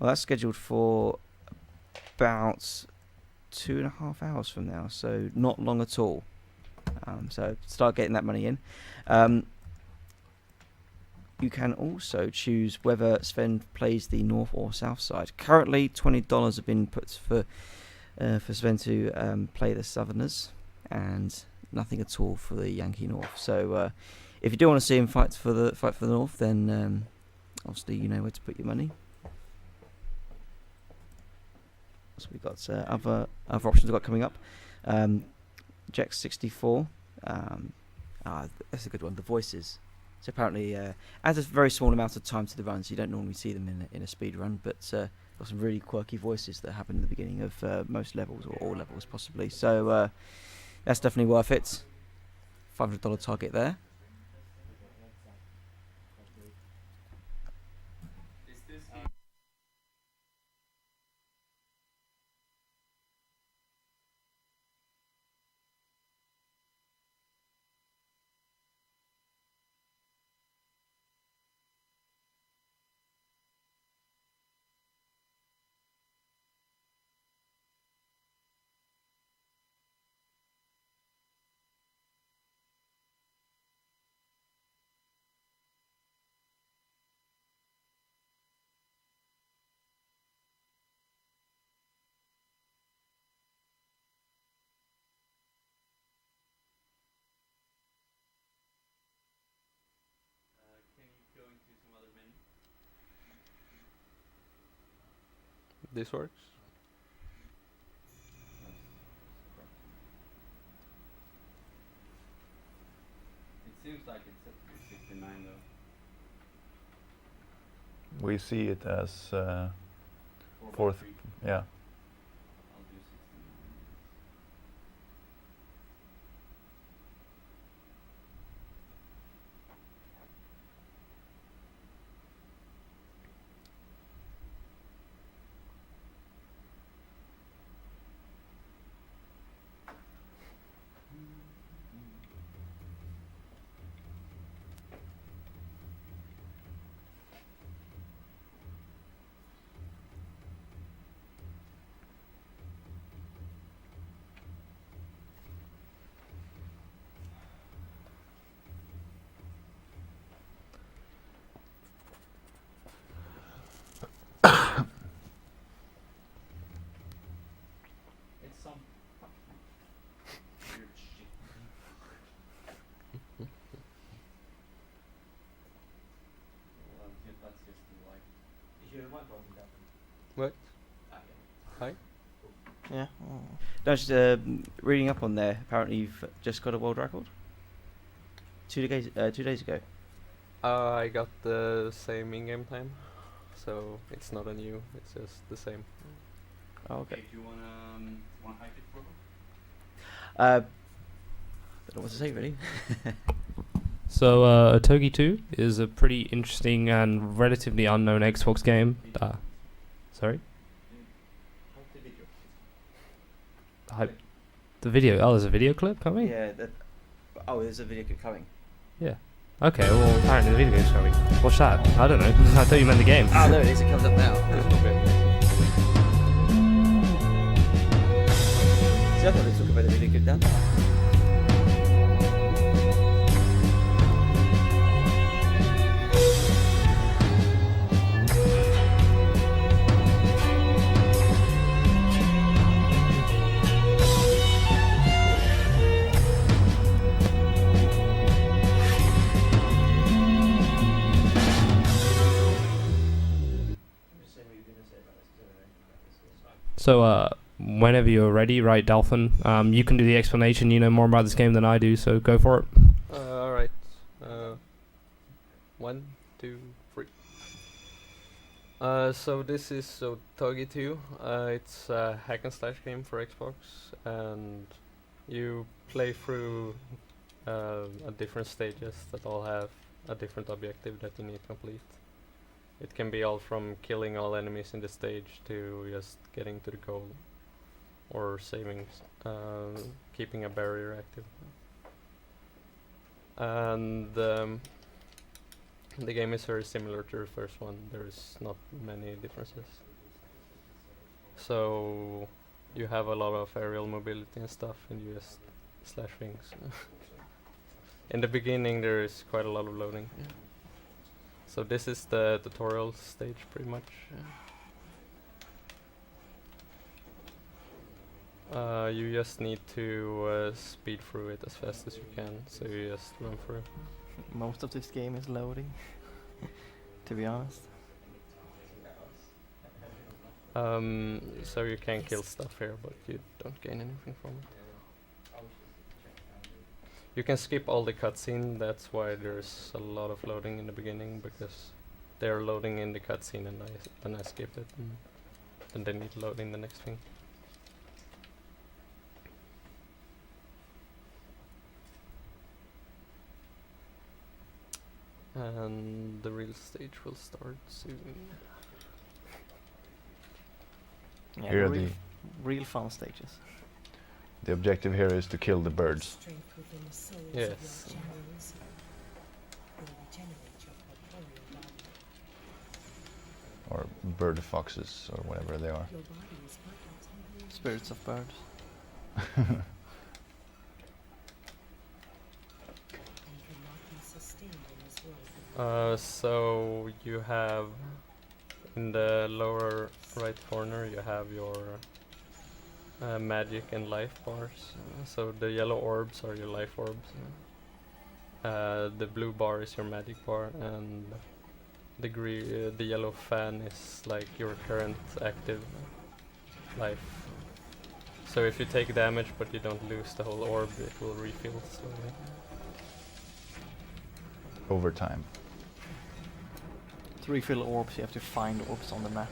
Well, that's scheduled for about 2.5 hours from now, so not long at all. So start getting that money in. You can also choose whether Sven plays the north or south side. Currently, $20 have been put for Sven to play the Southerners, and nothing at all for the Yankee North. So, if you do want to see him fight for the North, then obviously you know where to put your money. So we've got other options we've got coming up. Jack 64. That's a good one. The voices. So apparently, adds a very small amount of time to the run, so you don't normally see them in a speed run, but got some really quirky voices that happen at the beginning of most levels, or all levels possibly. So that's definitely worth it. $500 target there. This works. It seems like it's at 69 though. We see it as 4 by fourth. 3. Yeah. I'll do 69. It's some weird shit. Well, that's just the like. You hear the mic on that? What? Ah, Hi. Yeah. No, just reading up on there. Apparently, you've just got a world record. 2 days ago. I got the same in-game time, so it's not a new. It's just the same. Oh, Okay, okay. if you wanna hype it for me? Don't know what to say really. So, Otogi 2 is a pretty interesting and relatively unknown Xbox game. Sorry? Hype the video. Hype. The video. Oh, there's a video clip coming? Yeah. There's a video clip coming. Yeah. Okay, well, apparently the video game's coming. What's that? I don't know. I thought you meant the game. Oh, there it is. It comes up now. See, I thought they talk about the video clip down there. So, whenever you're ready, right, Dalfen? You can do the explanation. You know more about this game than I do, so go for it. Alright. 1, 2, 3. So this is Otogi 2. It's a hack and slash game for Xbox, and you play through different stages that all have a different objective that you need to complete. It can be all from killing all enemies in the stage to just getting to the goal, or saving, keeping a barrier active. And The game is very similar to the first one. There's not many differences. So you have a lot of aerial mobility and stuff, and you just slash things. In the beginning, there is quite a lot of loading. So this is the tutorial stage, pretty much. You just need to speed through it as fast as you can, so you just run through. Most of this game is loading, to be honest. So you can kill stuff here, but you don't gain anything from it. You can skip all the cutscene, that's why there's a lot of loading in the beginning, because they're loading in the cutscene and then I skip it, and they need to load in the next thing. And the real stage will start soon. Yeah, Here the are real fun stages. the objective here is to kill the birds. Yes. Or bird foxes, or whatever they are. Spirits of birds. So you have in the lower right corner you have your magic and life bars. So the yellow orbs are your life orbs. The blue bar is your magic bar, and the yellow fan is like your current active life. So if you take damage but you don't lose the whole orb, it will refill slowly. Over time. To refill orbs, you have to find orbs on the map.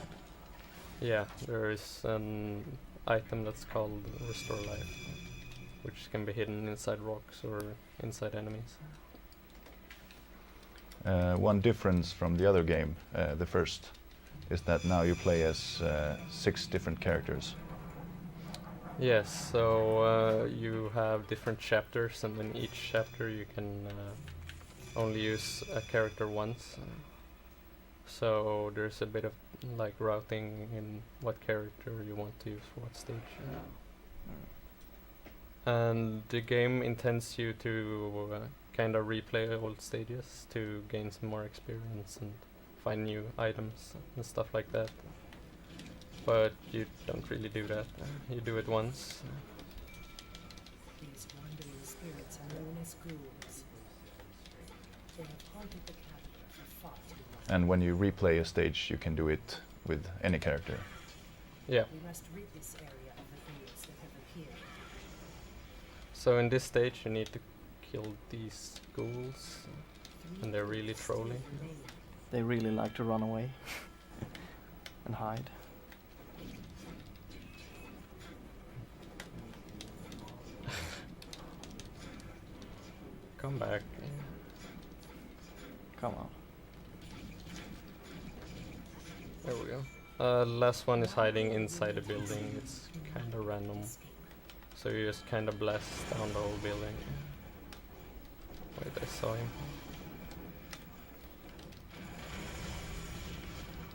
Yeah, there is an item that's called Restore Life, which can be hidden inside rocks or inside enemies. One difference from the other game, the first, is that now you play as 6 different characters. Yes, so you have different chapters, and in each chapter you can only use a character once. So there's a bit of like routing in what character you want to use for what stage. And the game intends you to kind of replay old stages to gain some more experience and find new items and stuff like that. But you don't really do that. You do it once. These wandering spirits are known as ghouls. They have haunted the capital for far too long. And when you replay a stage, you can do it with any character. Yeah. We must rid this area of the ghouls that have appeared. So in this stage you need to kill these ghouls, and they're really trolling. They really like to run away and hide. Come back. Come on. There we go. Last one is hiding inside the building. It's kind of random. So you just kind of blast down the whole building. Wait, I saw him.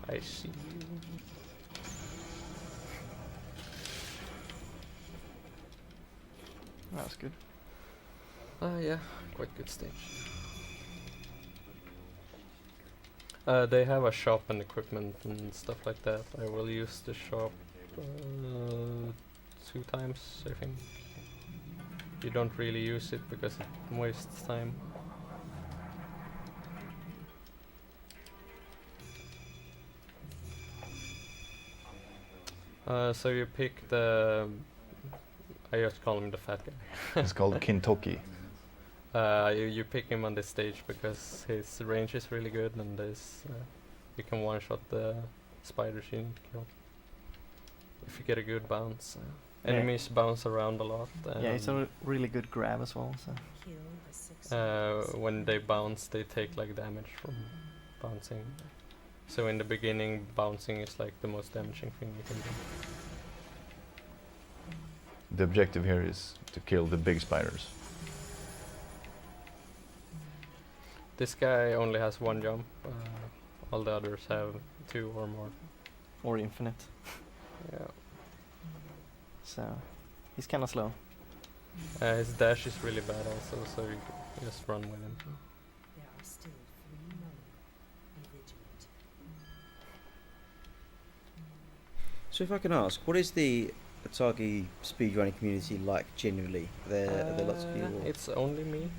I see you. That's good. Yeah, quite good stage. They have a shop and equipment and stuff like that. I will use the shop 2 times, I think. You don't really use it because it wastes time. So you pick the... I just call him the fat guy. It's called Kintoki. You pick him on this stage because his range is really good, and you can one-shot the spiders you need to kill. If you get a good bounce. Yeah. Enemies bounce around a lot. Yeah, it's a really good grab as well. So. Kill the 6 when they bounce, they take like damage from bouncing. So in the beginning, bouncing is like the most damaging thing you can do. The objective here is to kill the big spiders. This guy only has one jump. All the others have 2 or more. Or infinite. Yeah. So he's kind of slow. His dash is really bad also, so you just run with him. There are still 3 more. Be vigilant. So if I can ask, what is the Otogi speedrunning community like generally? Are there lots of people? It's only me.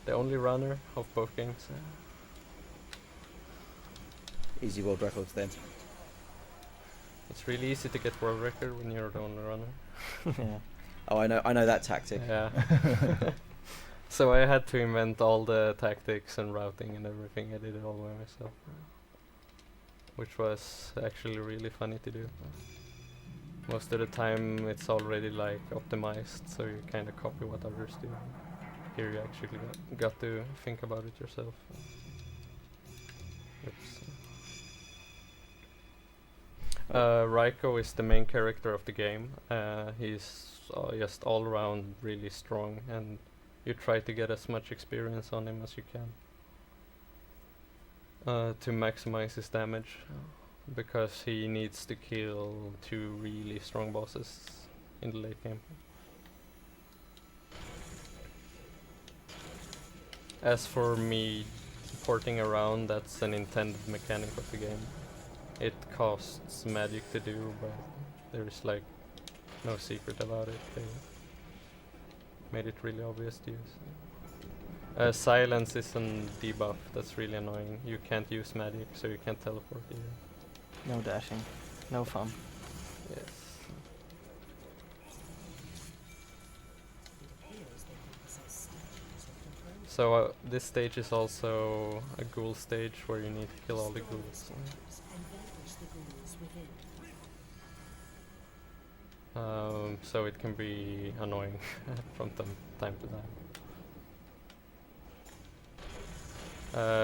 The only runner of both games. Easy world records then. It's really easy to get world record when you're the only runner. Yeah. Oh, I know that tactic. Yeah. So I had to invent all the tactics and routing and everything. I did it all by myself, which was actually really funny to do. Most of the time it's already like optimized, so you kind of copy what others do. Here you actually got to think about it yourself. Oops. Raiko is the main character of the game. He's just all around really strong, and you try to get as much experience on him as you can to maximize his damage, because he needs to kill 2 really strong bosses in the late game. As for me porting around, that's an intended mechanic of the game. It costs magic to do, but there's like no secret about it. They made it really obvious to use. Silence is a debuff that's really annoying. You can't use magic, so you can't teleport either. No dashing. No fun. Yes. It appears they can possess statues of control. So this stage is also a ghoul stage where you need to kill all the Destroy ghouls. statues and vanquish the ghouls within. So it can be annoying from time to time.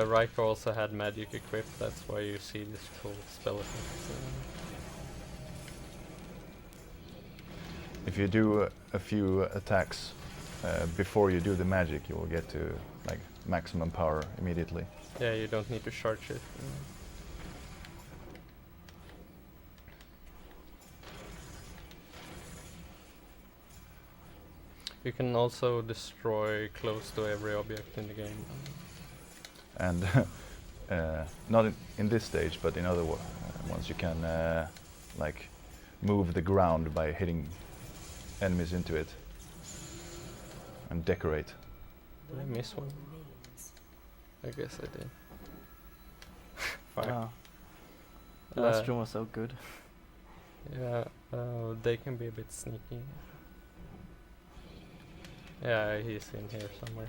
Raiko also had magic equipped, that's why you see this cool spell effect. If you do a few attacks before you do the magic, you will get to like maximum power immediately. Yeah, you don't need to charge it. You can also destroy close to every object in the game. And not in this stage, but in other ones, you can like move the ground by hitting enemies into it and decorate. Did I miss one? Remains. I guess I did. Fuck. Wow. The last Uh, room was so good. Yeah, they can be a bit sneaky. Yeah, he's in here somewhere.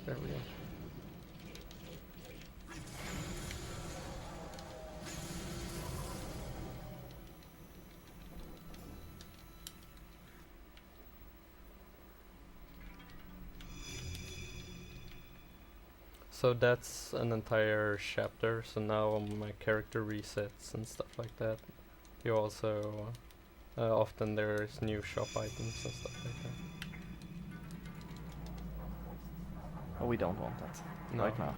There we go. So that's an entire chapter, so now my character resets and stuff like that. You also, often there's new shop items and stuff like that. Oh, we don't want that No, right now.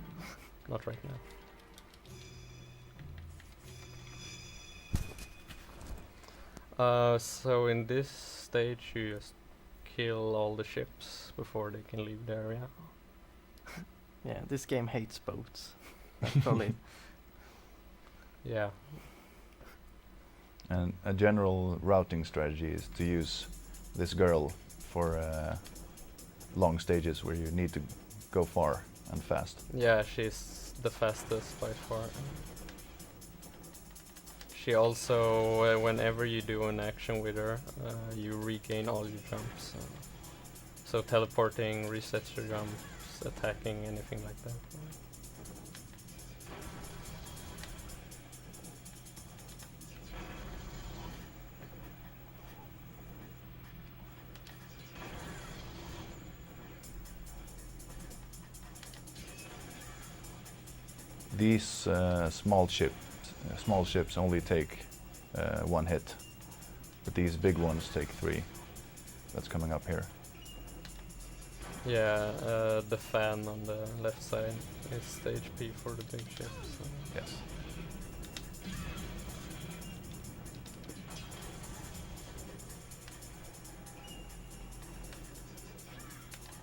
not right now. So in this stage you just kill all the ships before they can leave the area. Yeah, this game hates boats. That's probably Yeah. And a general routing strategy is to use this girl for long stages where you need to go far and fast. Yeah, she's the fastest by far. She also, whenever you do an action with her, you regain all your jumps. So teleporting resets your jumps, attacking, anything like that. These small ships only take 1 hit, but these big ones take 3. That's coming up here. Yeah, the fan on the left side is the HP for the big ship. So. Yes.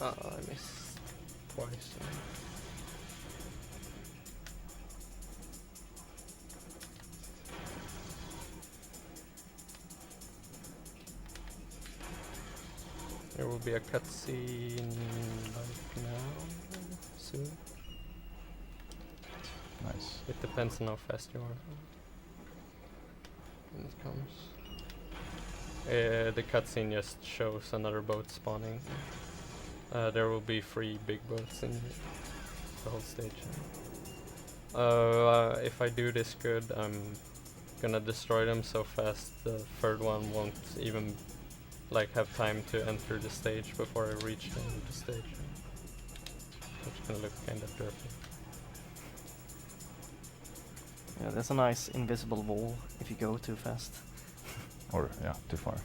I missed twice. There will be a cutscene like now, soon. Nice. It depends on how fast you are. When it comes. The cutscene just shows another boat spawning. There will be 3 big boats in the whole stage. If I do this good, I'm gonna destroy them so fast the third one won't even like have time to enter the stage before I reach the end of the stage. Which is gonna look kind of dirty. Yeah, there's a nice invisible wall if you go too fast. Or, yeah, too far.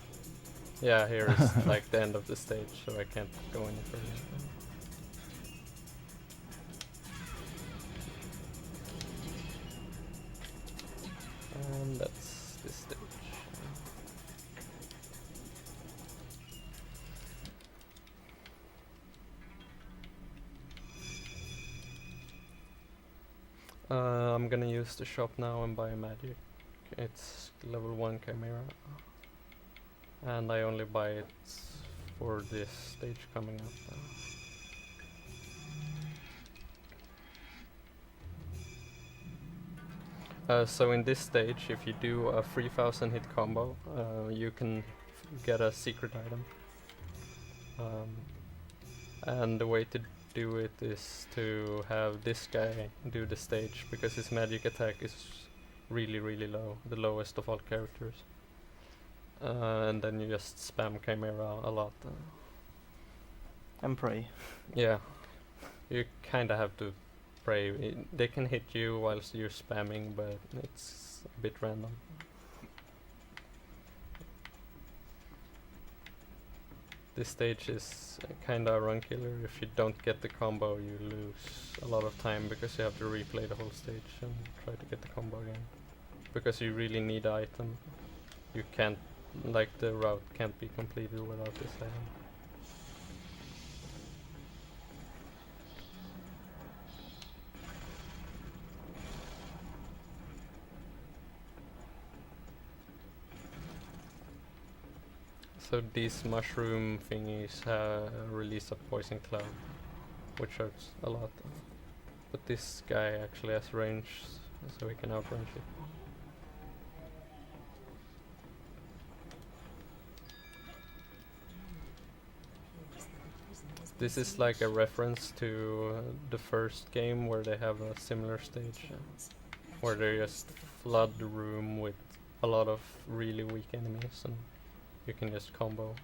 Yeah, here is like the end of the stage, so I can't go any further. And that's this stage. I'm gonna use the shop now and buy magic. It's level 1 chimera. And I only buy it for this stage coming up. So in this stage, if you do a 3000 hit combo, you can get a secret item. And the way to do it is to have this guy do the stage, because his magic attack is really low, the lowest of all characters. And then you just spam Chimera a lot. And pray. Yeah, you kinda have to pray. They can hit you whilst you're spamming, but it's a bit random. This stage is kinda a run killer. If you don't get the combo, you lose a lot of time because you have to replay the whole stage and try to get the combo again. Because you really need the item. You can't, like the route can't be completed without this item. So these mushroom thingies release a poison cloud, which hurts a lot. But this guy actually has range, so we can outrange it. This is like a reference to the first game where they have a similar stage, where they just flood the room with a lot of really weak enemies and you can just combo.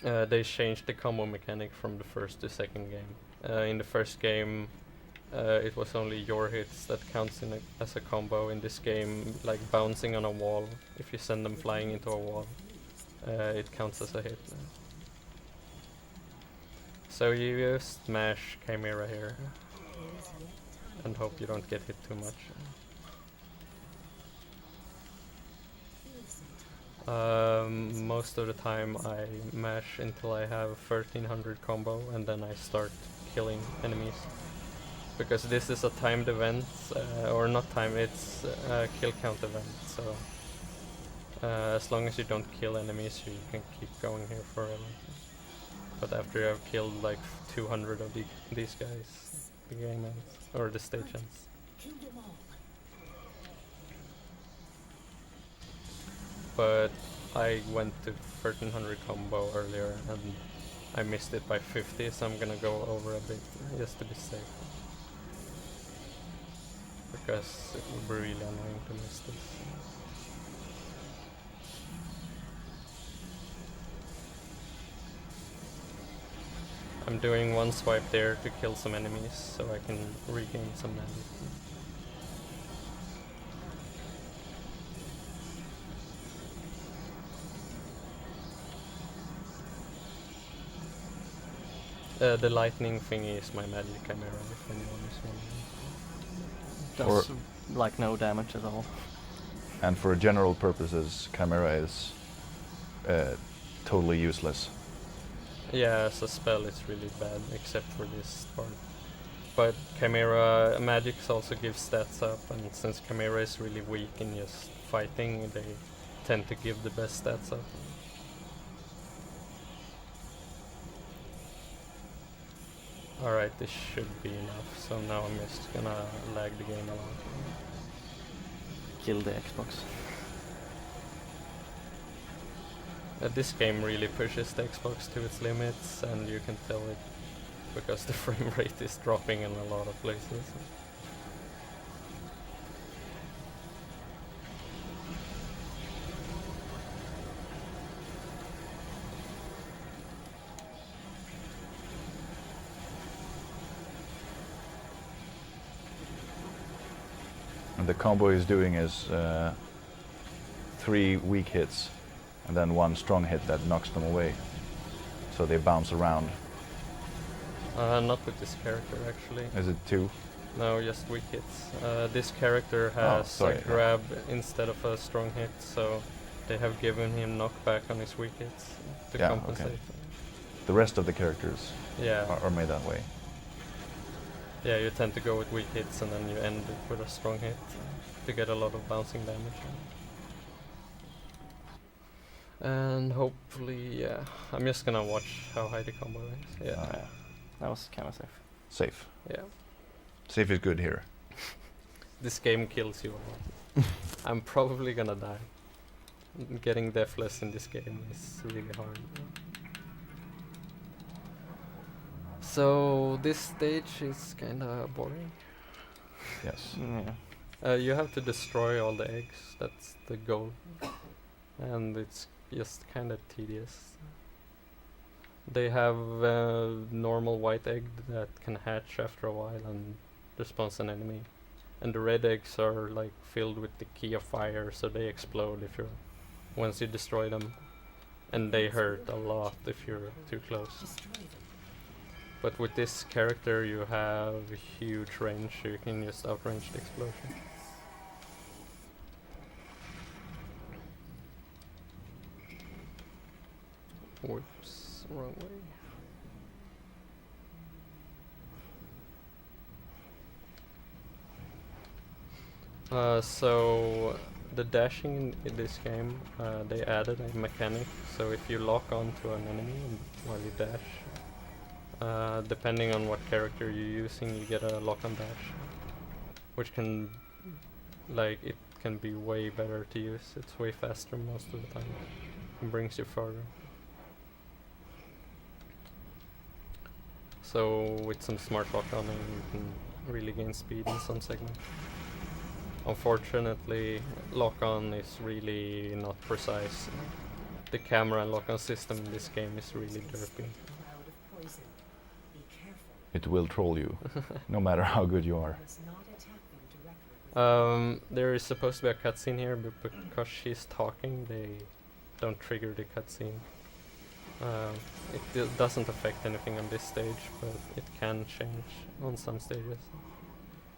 They changed the combo mechanic from the first to second game. In the first game, it was only your hits that counts as a combo. In this game, like bouncing on a wall, if you send them flying into a wall, it counts as a hit. So you just smash Chimera here and hope you don't get hit too much. Most of the time I mash until I have 1300 combo and then I start killing enemies. Because this is a timed event, or not time, it's a kill count event, so as long as you don't kill enemies you can keep going here forever. But after you have killed like 200 of these guys, the game ends, or the stage ends. But I went to 1300 combo earlier and I missed it by 50, so I'm gonna go over a bit just to be safe. Because it would be really annoying to miss this. I'm doing one swipe there to kill some enemies so I can regain some magic. The lightning thingy is my magic chimera, if anyone is wondering. Does like no damage at all. And for general purposes, Chimera is totally useless. Yeah, as a spell it's really bad, except for this part. But Chimera magics also give stats up, and since Chimera is really weak in just fighting, they tend to give the best stats up. Alright, this should be enough, so now I'm just gonna lag the game a lot. Kill the Xbox. This game really pushes the Xbox to its limits, and you can tell it because the frame rate is dropping in a lot of places. And the combo he's doing is 3 weak hits and then 1 strong hit that knocks them away. So they bounce around. Not with this character actually. Is it 2? No, just weak hits. This character Oh, has sorry, a yeah. grab instead of a strong hit, so they have given him knockback on his weak hits to Yeah, compensate. okay. The rest of the characters Yeah, are made that way. yeah, you tend to go with weak hits and then you end it with a strong hit to get a lot of bouncing damage. And hopefully, yeah, I'm just gonna watch how high the combo is. Yeah, Yeah, that was kind of safe. Safe. yeah. Safe is good here. This game kills you a lot. I'm probably gonna die. Getting deathless in this game is really hard. So this stage is kinda boring. Yes. Yeah. You have to destroy all the eggs, that's the goal. And it's just kinda tedious. They have a normal white egg that can hatch after a while and responds an enemy. And the red eggs are like filled with the key of fire, so they explode if you're once you destroy them. And they hurt a lot if you're too close. Destroy them. But with this character you have huge range, so you can just outrange the explosion. Whoops, wrong way. So the dashing in this game, they added a mechanic, so if you lock onto an enemy while you dash, depending on what character you're using, you get a lock on dash, which can, like, it can be way better to use. It's way faster most of the time and brings you further. So with some smart lock on, you can really gain speed in some segments. Unfortunately, lock-on is really not precise. The camera and lock-on system in this game is really derpy. Cloud of poison. Be careful. It will troll you, no matter how good you are. Must not attack them directly with There is supposed to be a cutscene here, but because she's talking, they don't trigger the cutscene. It doesn't affect anything on this stage, but it can change on some stages.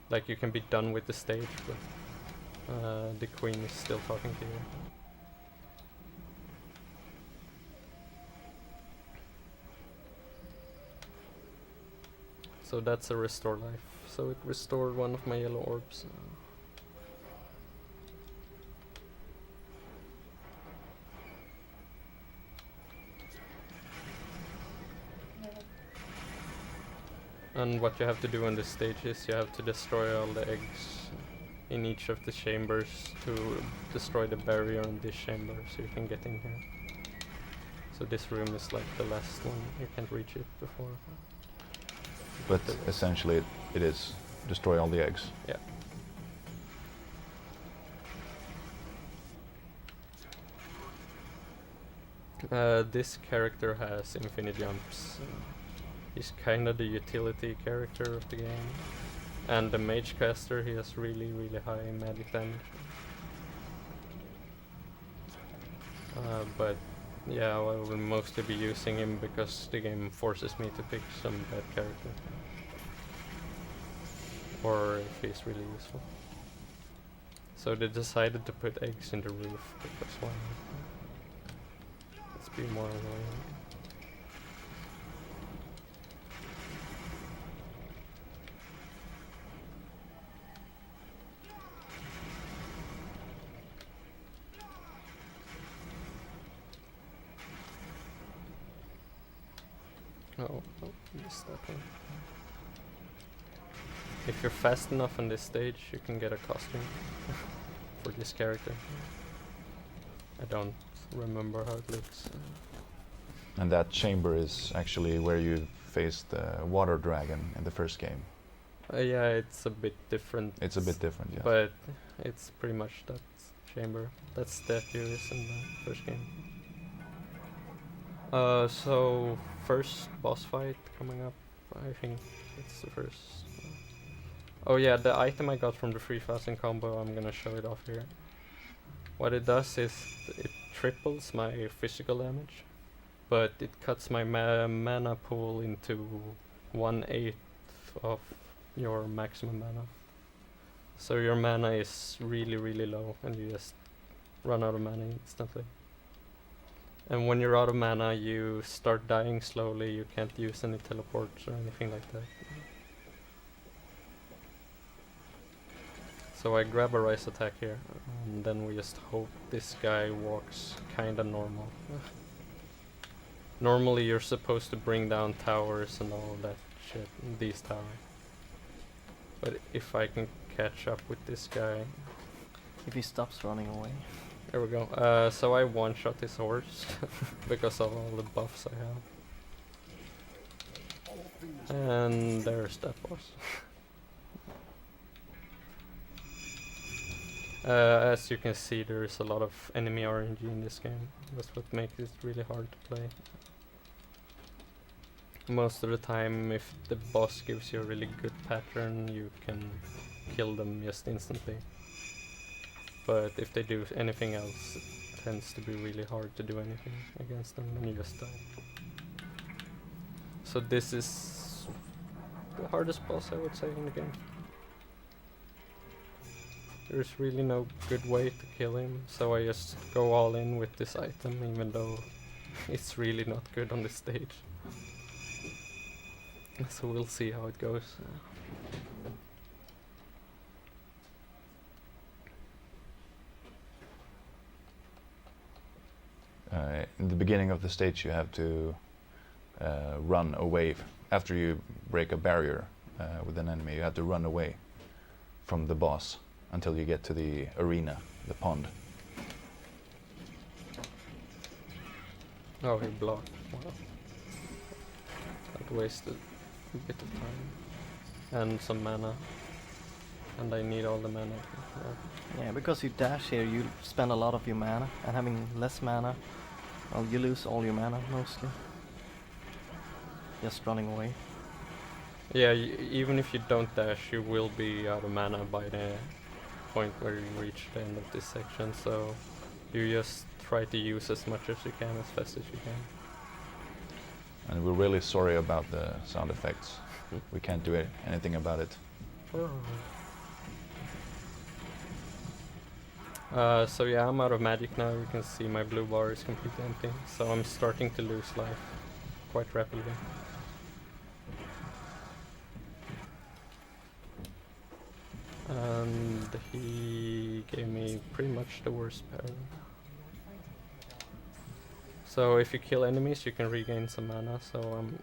Like, you can be done with the stage, but the queen is still talking to you. So that's a restore life. So it restored one of my yellow orbs. And what you have to do on this stage is you have to destroy all the eggs in each of the chambers to destroy the barrier in this chamber so you can get in here. So this room is like the last one, you can't reach it before. But essentially it is destroy all the eggs. Yeah. This character has infinite jumps. He's kinda the utility character of the game. And the mage caster, he has really, really high magic damage. But yeah, I will mostly be using him because the game forces me to pick some bad character. Or if he's really useful. So they decided to put eggs in the roof because why not? Let's be more annoying. Oh, missed that one. If you're fast enough on this stage, you can get a costume for this character. I don't remember how it looks. And that chamber is actually where you faced the water dragon in the first game. Yeah, it's a bit different. It's a bit different, yeah. But it's pretty much that chamber. That statue is in the first game. So first boss fight coming up. I think it's the first. Oh yeah, the item I got from the 3000 combo, I'm gonna show it off here. What it does is it triples my physical damage, but it cuts my mana pool into 1/8 of your maximum mana. So your mana is really, really low and you just run out of mana instantly. And when you're out of mana, you start dying slowly, you can't use any teleports or anything like that. So I grab a rise attack here, and then we just hope this guy walks kinda normal. Normally you're supposed to bring down towers and all that shit, these towers. But if I can catch up with this guy... If he stops running away. There we go. So I one-shot his horse, because of all the buffs I have. And there's that boss. As you can see, there is a lot of enemy RNG in this game. That's what makes it really hard to play. Most of the time, if the boss gives you a really good pattern, you can kill them just instantly. But if they do anything else, it tends to be really hard to do anything against them, and you just die. So this is the hardest boss, I would say, in the game. There's really no good way to kill him, so I just go all in with this item, even though it's really not good on this stage. So we'll see how it goes. In the beginning of the stage you have to run away. After you break a barrier with an enemy, you have to run away from the boss until you get to the arena, the pond. Oh, he blocked. Wow. That wasted a bit of time. And some mana. And I need all the mana. Yeah, because you dash here, you spend a lot of your mana, and having less mana, well, you lose all your mana mostly. Just running away. Yeah, even if you don't dash, you will be out of mana by the point where you reach the end of this section, so you just try to use as much as you can, as fast as you can. And we're really sorry about the sound effects. We can't do anything about it. So yeah, I'm out of magic now. You can see my blue bar is completely empty, so I'm starting to lose life quite rapidly. And he gave me pretty much the worst parry. So if you kill enemies, you can regain some mana, so I'm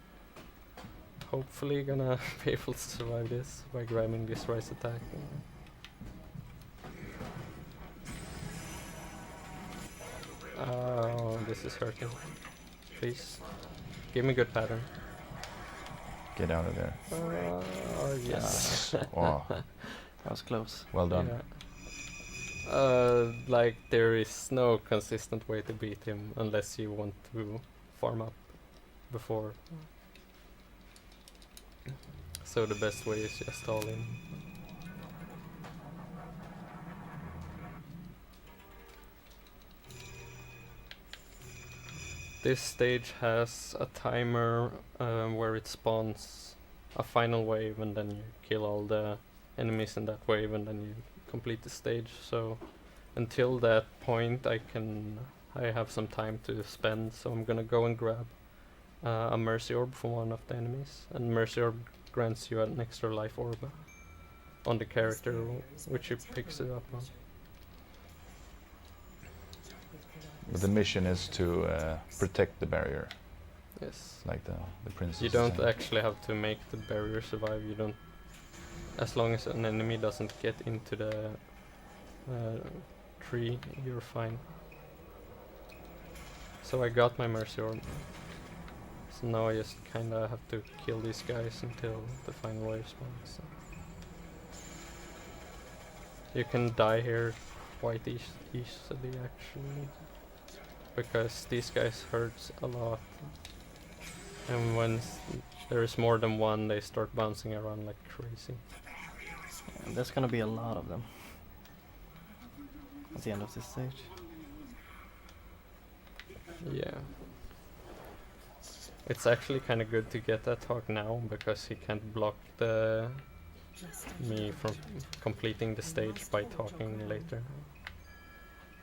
hopefully gonna be able to survive this by grabbing this rise attack. Oh, this is hurting. Please, give me good pattern. Get out of there. Yes. Wow. That was close. Well done. Yeah. Like there is no consistent way to beat him unless you want to farm up before. So the best way is just all in. This stage has a timer where it spawns a final wave, and then you kill all the enemies in that wave, and then you complete the stage. So until that point, I have some time to spend. So I'm gonna go and grab a mercy orb from one of the enemies, and mercy orb grants you an extra life orb on the character, which you picks it up on. But the mission is to protect the barrier, Yes. like the princess. You is don't saying. actually have to make the barrier survive. You don't, as long as an enemy doesn't get into the tree, you're fine. So I got my mercy orb. So now I just kinda have to kill these guys until the final wave spawns. So. You can die here quite easily actually, because these guys hurt a lot. And when there is more than one, they start bouncing around like crazy. And there's gonna be a lot of them at the end of this stage. Yeah. It's actually kind of good to get that talk now, because he can't block me from completing the stage by talking later.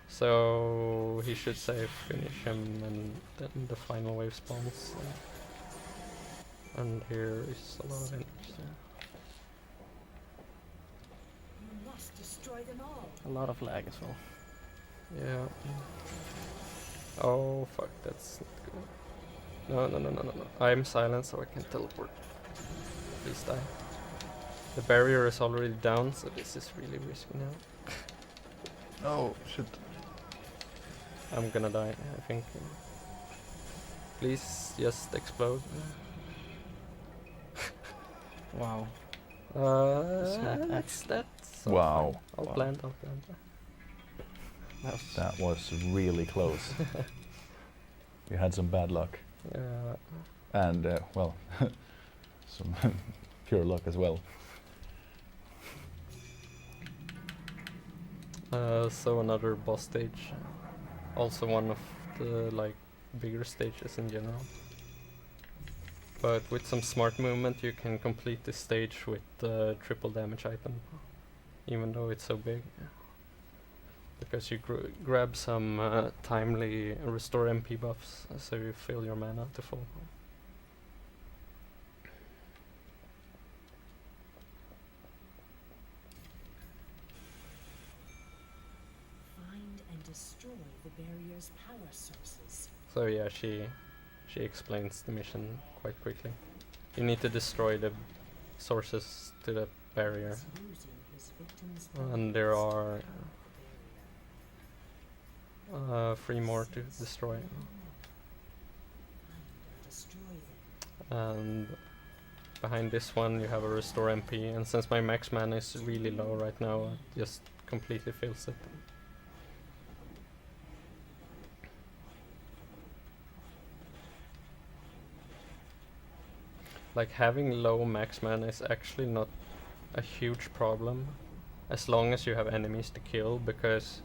So he should say finish him, and then the final wave spawns. And here is a lot of enemies. You must destroy them all. A lot of lag as well. Yeah. Oh fuck, that's not good. No. I'm silent, so I can teleport. Please die. The barrier is already down, so this is really risky now. Oh shit! I'm gonna die, I think. Please just explode. Wow. That's Wow. fine. I'll plant. That was really close. You had some bad luck, Yeah. and well, some pure luck as well. So another boss stage, also one of the like bigger stages in general. But with some smart movement, you can complete this stage with the triple damage item, even though it's so big. Because you grab some timely restore MP buffs, so you fill your mana to full. Find and destroy the barrier's power sources. So yeah, she explains the mission quite quickly. You need to destroy the sources to the barrier, He's using his victims' and there bodies to are power the barrier. 3 more to destroy. Find and destroy them. And behind this one you have a restore MP, and since my max mana is really low right now, it just completely fills it. Like, having low max mana is actually not a huge problem as long as you have enemies to kill, because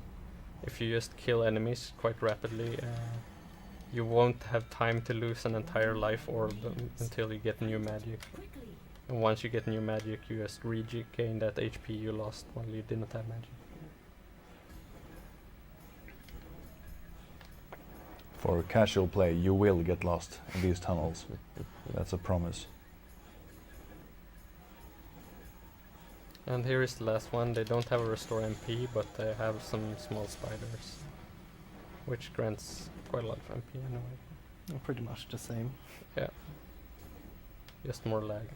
if you just kill enemies quite rapidly, you won't have time to lose an entire life orb until you get new magic. Quickly. And once you get new magic, you just regain that HP you lost while you didn't have magic. For casual play, you will get lost in these tunnels. That's a promise. And here is the last one. They don't have a restore MP, but they have some small spiders, which grants quite a lot of MP anyway. Pretty much the same. Yeah. Just more lag.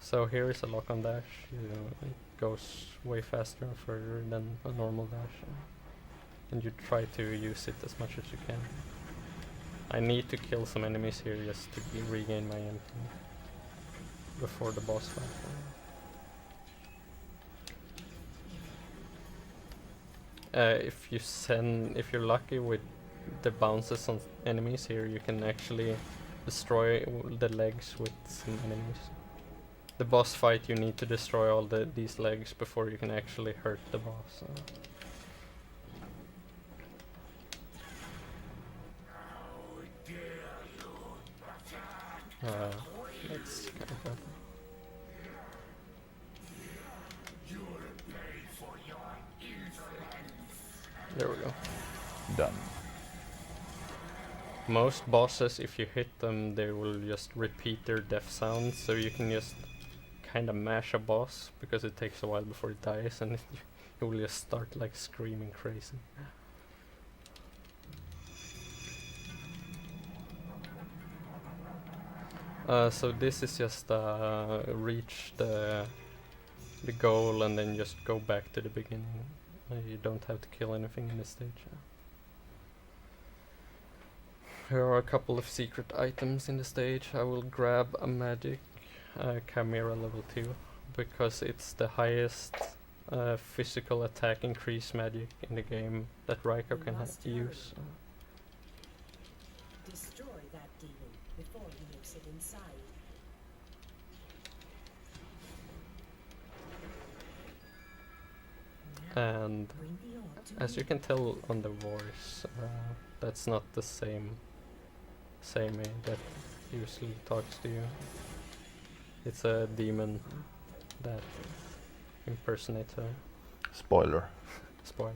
So here is a lock on dash. It goes way faster and further than a normal dash. And you try to use it as much as you can. I need to kill some enemies here just to regain my MP before the boss fight. If you're lucky with the bounces on enemies here, you can actually destroy the legs with some enemies. The boss fight, you need to destroy all these legs before you can actually hurt the boss. That's kind of bad. There we go. Done. Most bosses, if you hit them, they will just repeat their death sounds, so you can just kind of mash a boss because it takes a while before it dies, and it will just start like screaming crazy. So this is just reach the goal and then just go back to the beginning. You don't have to kill anything in this stage. Here are a couple of secret items in the stage. I will grab a magic Chimera level 2 because it's the highest physical attack increase magic in the game that Raiko can use. Destroy that demon before he makes it inside. And Bring the orb to as me. you can tell on the voice, that's not the same that usually talks to you. It's a demon that impersonates her. Spoiler. Spoiler.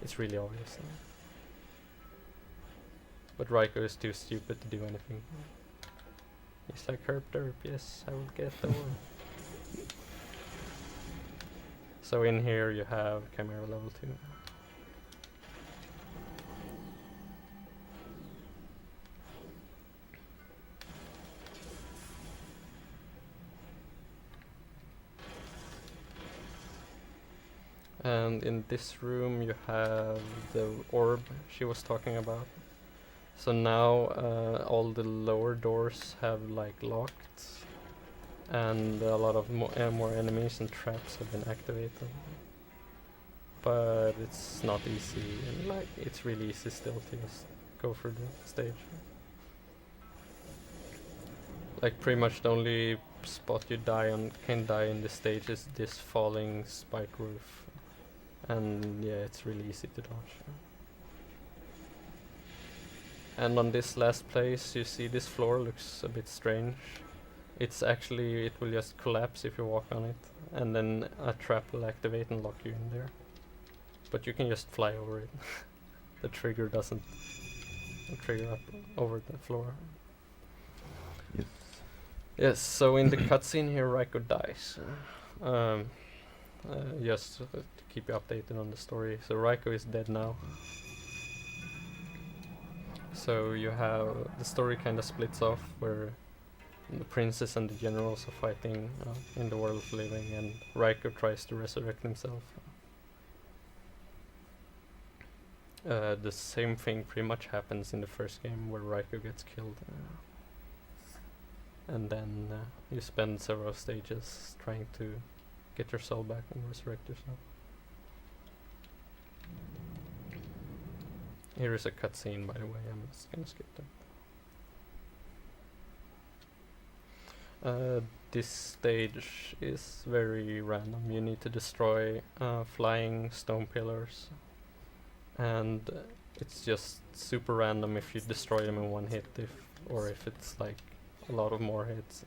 It's really obvious. But Raiko is too stupid to do anything. He's like, herp derp, yes, I will get the one. So in here you have Chimera level 2. And in this room you have the orb she was talking about. So now all the lower doors have like locked, and a lot of more enemies and traps have been activated. But it's not easy, and like it's really easy still to just go through the stage. Like pretty much the only spot you can die in this stage is this falling spike roof. And yeah, it's really easy to dodge. And on this last place, you see this floor looks a bit strange. It's actually, it will just collapse if you walk on it, and then a trap will activate and lock you in there. But you can just fly over it. The trigger doesn't trigger up over the floor. Yes. Yes, so in the cutscene here, Raiko dies. Just to keep you updated on the story. So Raiko is dead now. So you have the story kind of splits off where the princess and the generals are fighting in the world of living, and Raiko tries to resurrect himself. The same thing pretty much happens in the first game where Raiko gets killed. And then you spend several stages trying to get your soul back and resurrect yourself. Here is a cutscene, by the way. I'm just gonna skip that. This stage is very random. You need to destroy flying stone pillars, and it's just super random if you destroy them in one hit, or if it's like a lot of more hits.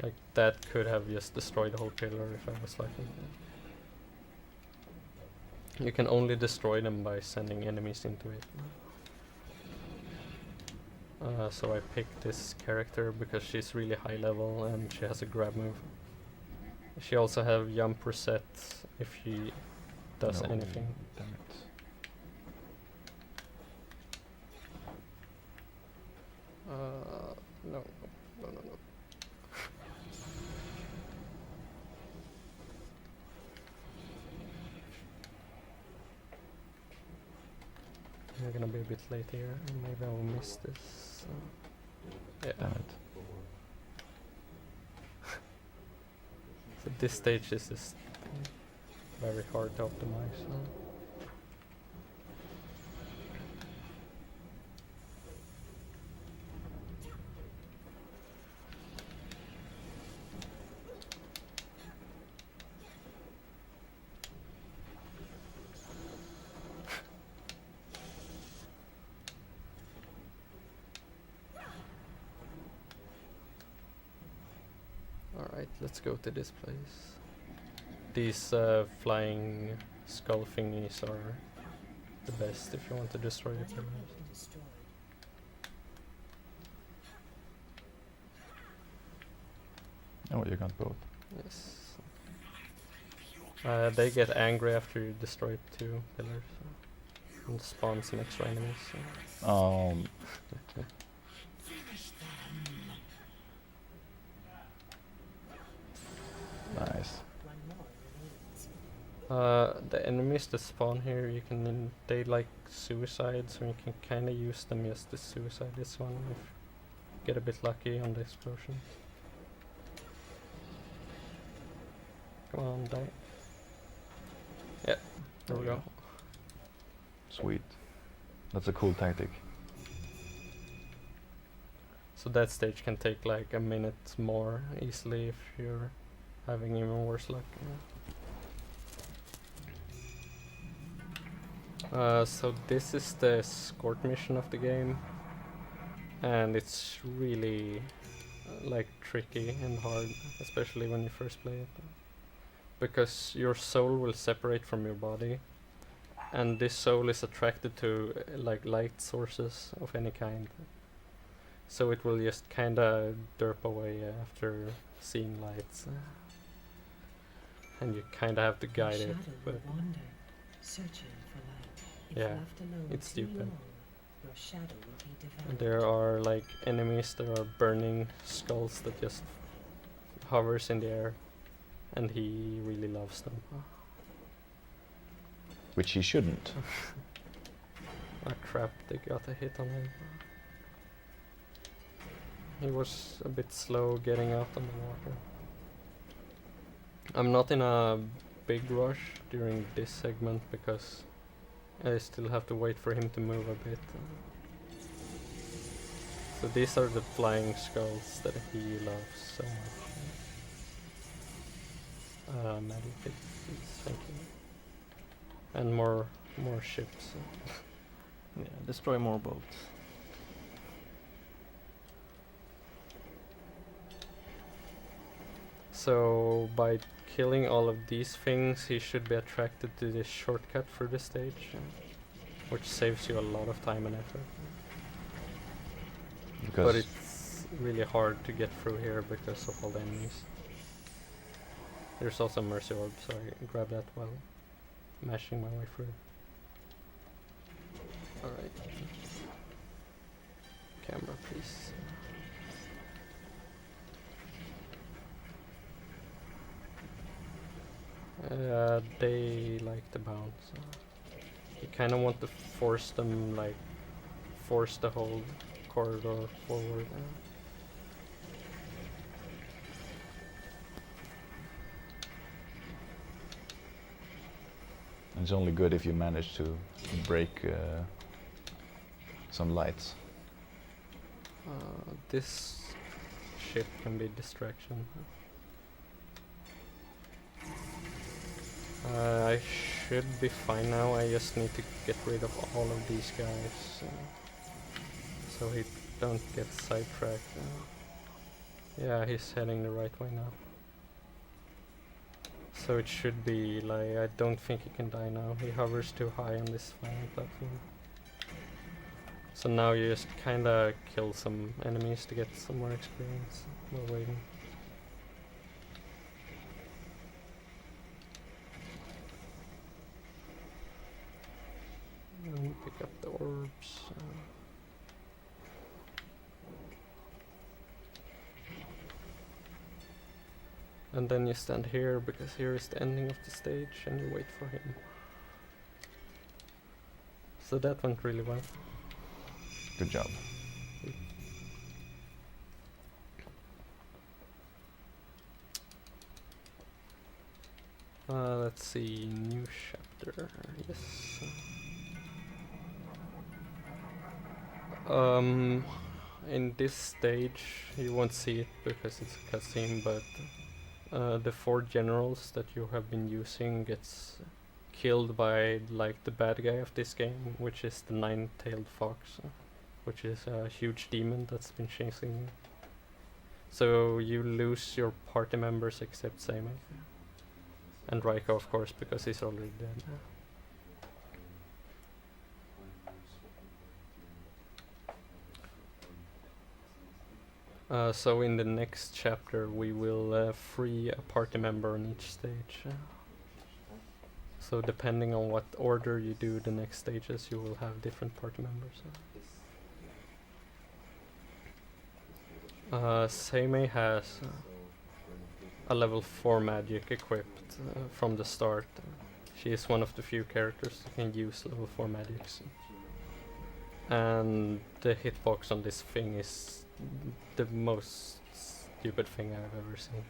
Like that could have just destroyed the whole pillar if I was lucky. You can only destroy them by sending enemies into it. So I picked this character because she's really high level and she has a grab move. She also have jump reset if she does No, anything. Damn it. No. I'm gonna be a bit late here, and maybe I will miss this. Yeah. Damn it. So this stage is just very hard to optimize. Alright, let's go to this place. These flying skull thingies are the best if you want to destroy the Binding pillars. has been destroyed. Oh, you got both. Yes. They get angry after you destroy 2 pillars. And spawn some extra enemies. Nice. One more remains. The enemies that spawn here, they like suicide, so you can kind of use them just to suicide this one if you get a bit lucky on the explosion. Come on, die. Yeah, there we go. Sweet. That's a cool tactic. So that stage can take like a minute more easily if you're having even worse luck. So this is the escort mission of the game, and it's really like tricky and hard, especially when you first play it, because your soul will separate from your body, and this soul is attracted to like light sources of any kind. So it will just kinda derp away after seeing lights. And you kinda have to guide it. Shadow will But wander, searching for light. If Yeah, left alone it's too stupid. long, your shadow will be devoured. and there are like enemies that are burning skulls that just hovers in the air. And he really loves them. Which he shouldn't. Ah crap, they got a hit on him. He was a bit slow getting out on the water. I'm not in a big rush during this segment because I still have to wait for him to move a bit. So these are the flying skulls that he loves so much. Medic, please, thank you. And more ships. Yeah, destroy more boats. So by killing all of these things, he should be attracted to this shortcut through the stage, which saves you a lot of time and effort. Because But it's really hard to get through here because of all the enemies. There's also Mercy Orb, so I grab that while mashing my way through. Alright. Camera, please. They like to bounce. You kind of want to force them, like, force the whole corridor forward. it's only good if you manage to break some lights. This ship can be distraction. I should be fine now. I just need to get rid of all of these guys, so he don't get sidetracked. Yeah, he's heading the right way now. So it should be like, I don't think he can die now. He hovers too high on this flying platform. So now you just kinda kill some enemies to get some more experience while waiting. And pick up the orbs. And then you stand here because here is the ending of the stage and you wait for him. So that went really well. Good job. Let's see, new chapter. Yes. In this stage you won't see it because it's a cutscene, but the 4 generals that you have been using gets killed by like the bad guy of this game, which is the 9-tailed fox, which is a huge demon that's been chasing you. So you lose your party members except Seimei. And Raiko, of course, because he's already dead. So in the next chapter we will free a party member on each stage. So depending on what order you do the next stages, you will have different party members. Seimei has a level 4 magic equipped from the start. She is one of the few characters that can use level 4 magics. And the hitbox on this thing is the most stupid thing I've ever seen.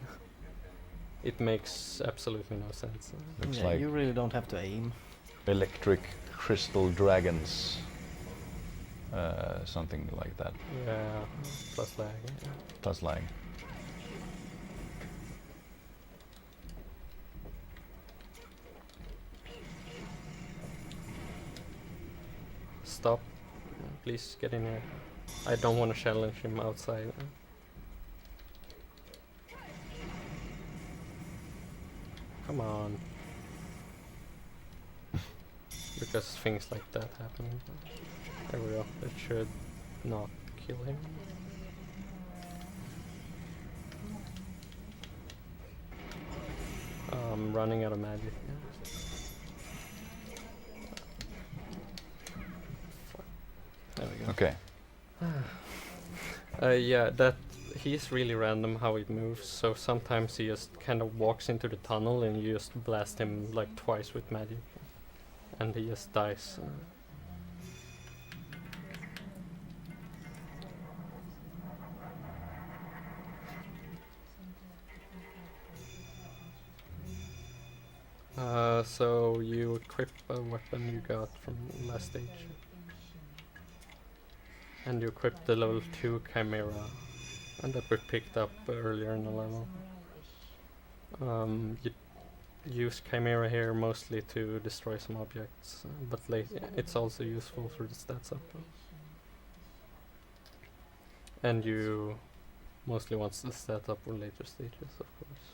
It makes absolutely no sense. Looks Yeah, like you really don't have to aim. electric crystal dragons. Something like that. Yeah, plus lag. Plus lag. Stop. Please get in here. I don't want to challenge him outside. Come on. Because things like that happen. There we go. That should not kill him. I'm running out of magic. Fuck. There we go. Okay. Yeah, that he's really random how it moves. So sometimes he just kind of walks into the tunnel and you just blast him like twice with magic, and he just dies. So you equip a weapon you got from last stage. And you equip the level 2 Chimera, and that we picked up earlier in the level. You use Chimera here mostly to destroy some objects, but it's also useful for the stats up. And you mostly want the stats up for later stages, of course.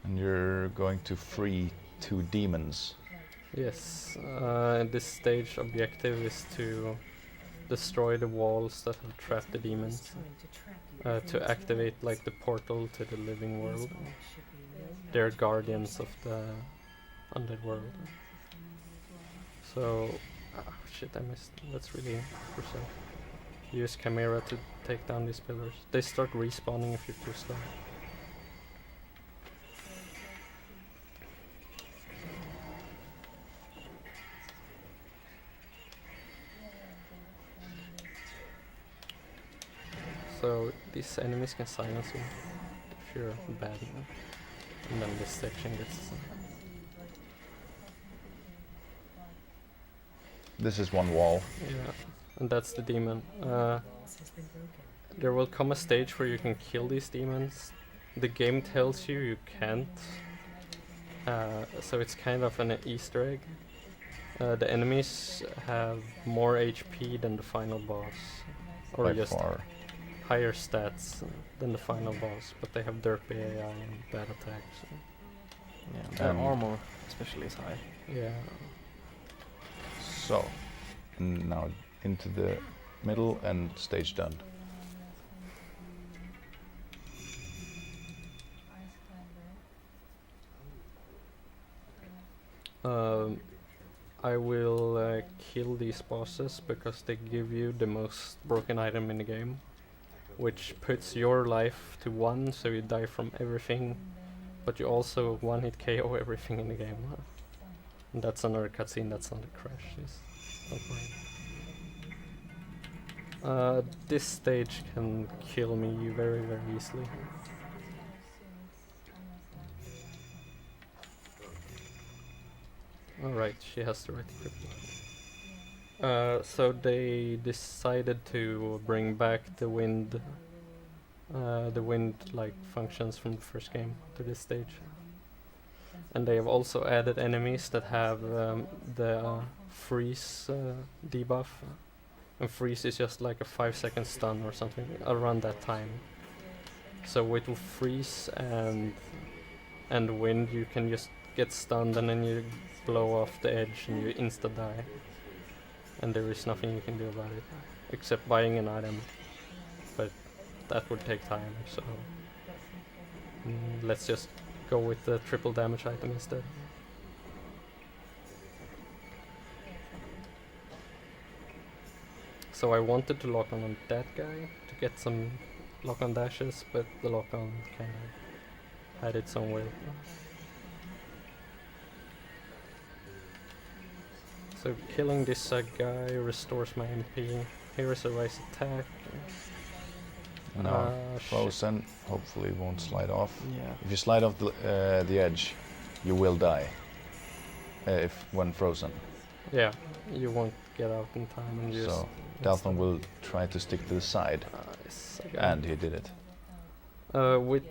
And you're going to free 2 demons. Yes, this stage objective is to destroy the walls that have trapped the demons, to activate like the portal to the living world. They're guardians of the undead world. So, shit, I missed. That's really crucial. Use Chimera to take down these pillars. They start respawning if you're too slow. So these enemies can silence you if you're bad enough. And then this section gets... This is one wall. Yeah, and that's the demon. There will come a stage where you can kill these demons. The game tells you you can't. So it's kind of an Easter egg. The enemies have more HP than the final boss. Or By just far. higher stats than the final boss, but they have derpy AI and bad attacks. Yeah, their armor especially is high. Yeah. So, now into the middle and stage done. I will kill these bosses because they give you the most broken item in the game, which puts your life to 1, so you die from everything, but you also one-hit KO everything in the game. And that's another cutscene, that's not a crash. Don't worry. This stage can kill me very, very easily. Alright, she has the right equipment. So they decided to bring back the wind like functions from the first game to this stage. And they have also added enemies that have the freeze debuff. and freeze is just like a 5-second stun or something around that time. So with freeze and wind, you can just get stunned and then you blow off the edge and you insta die. And there is nothing you can do about it except buying an item, but that would take time. So let's just go with the triple damage item instead. So I wanted to lock on that guy to get some lock on dashes, but the lock on kind of had its own will. So killing this guy restores my MP. Here is a rise attack. Now Shit. frozen, hopefully won't slide off. Yeah. If you slide off the edge, you will die. When frozen. Yeah, you won't get out in time and just... So Dalfen will try to stick to the side, Nice, I got and he did it. with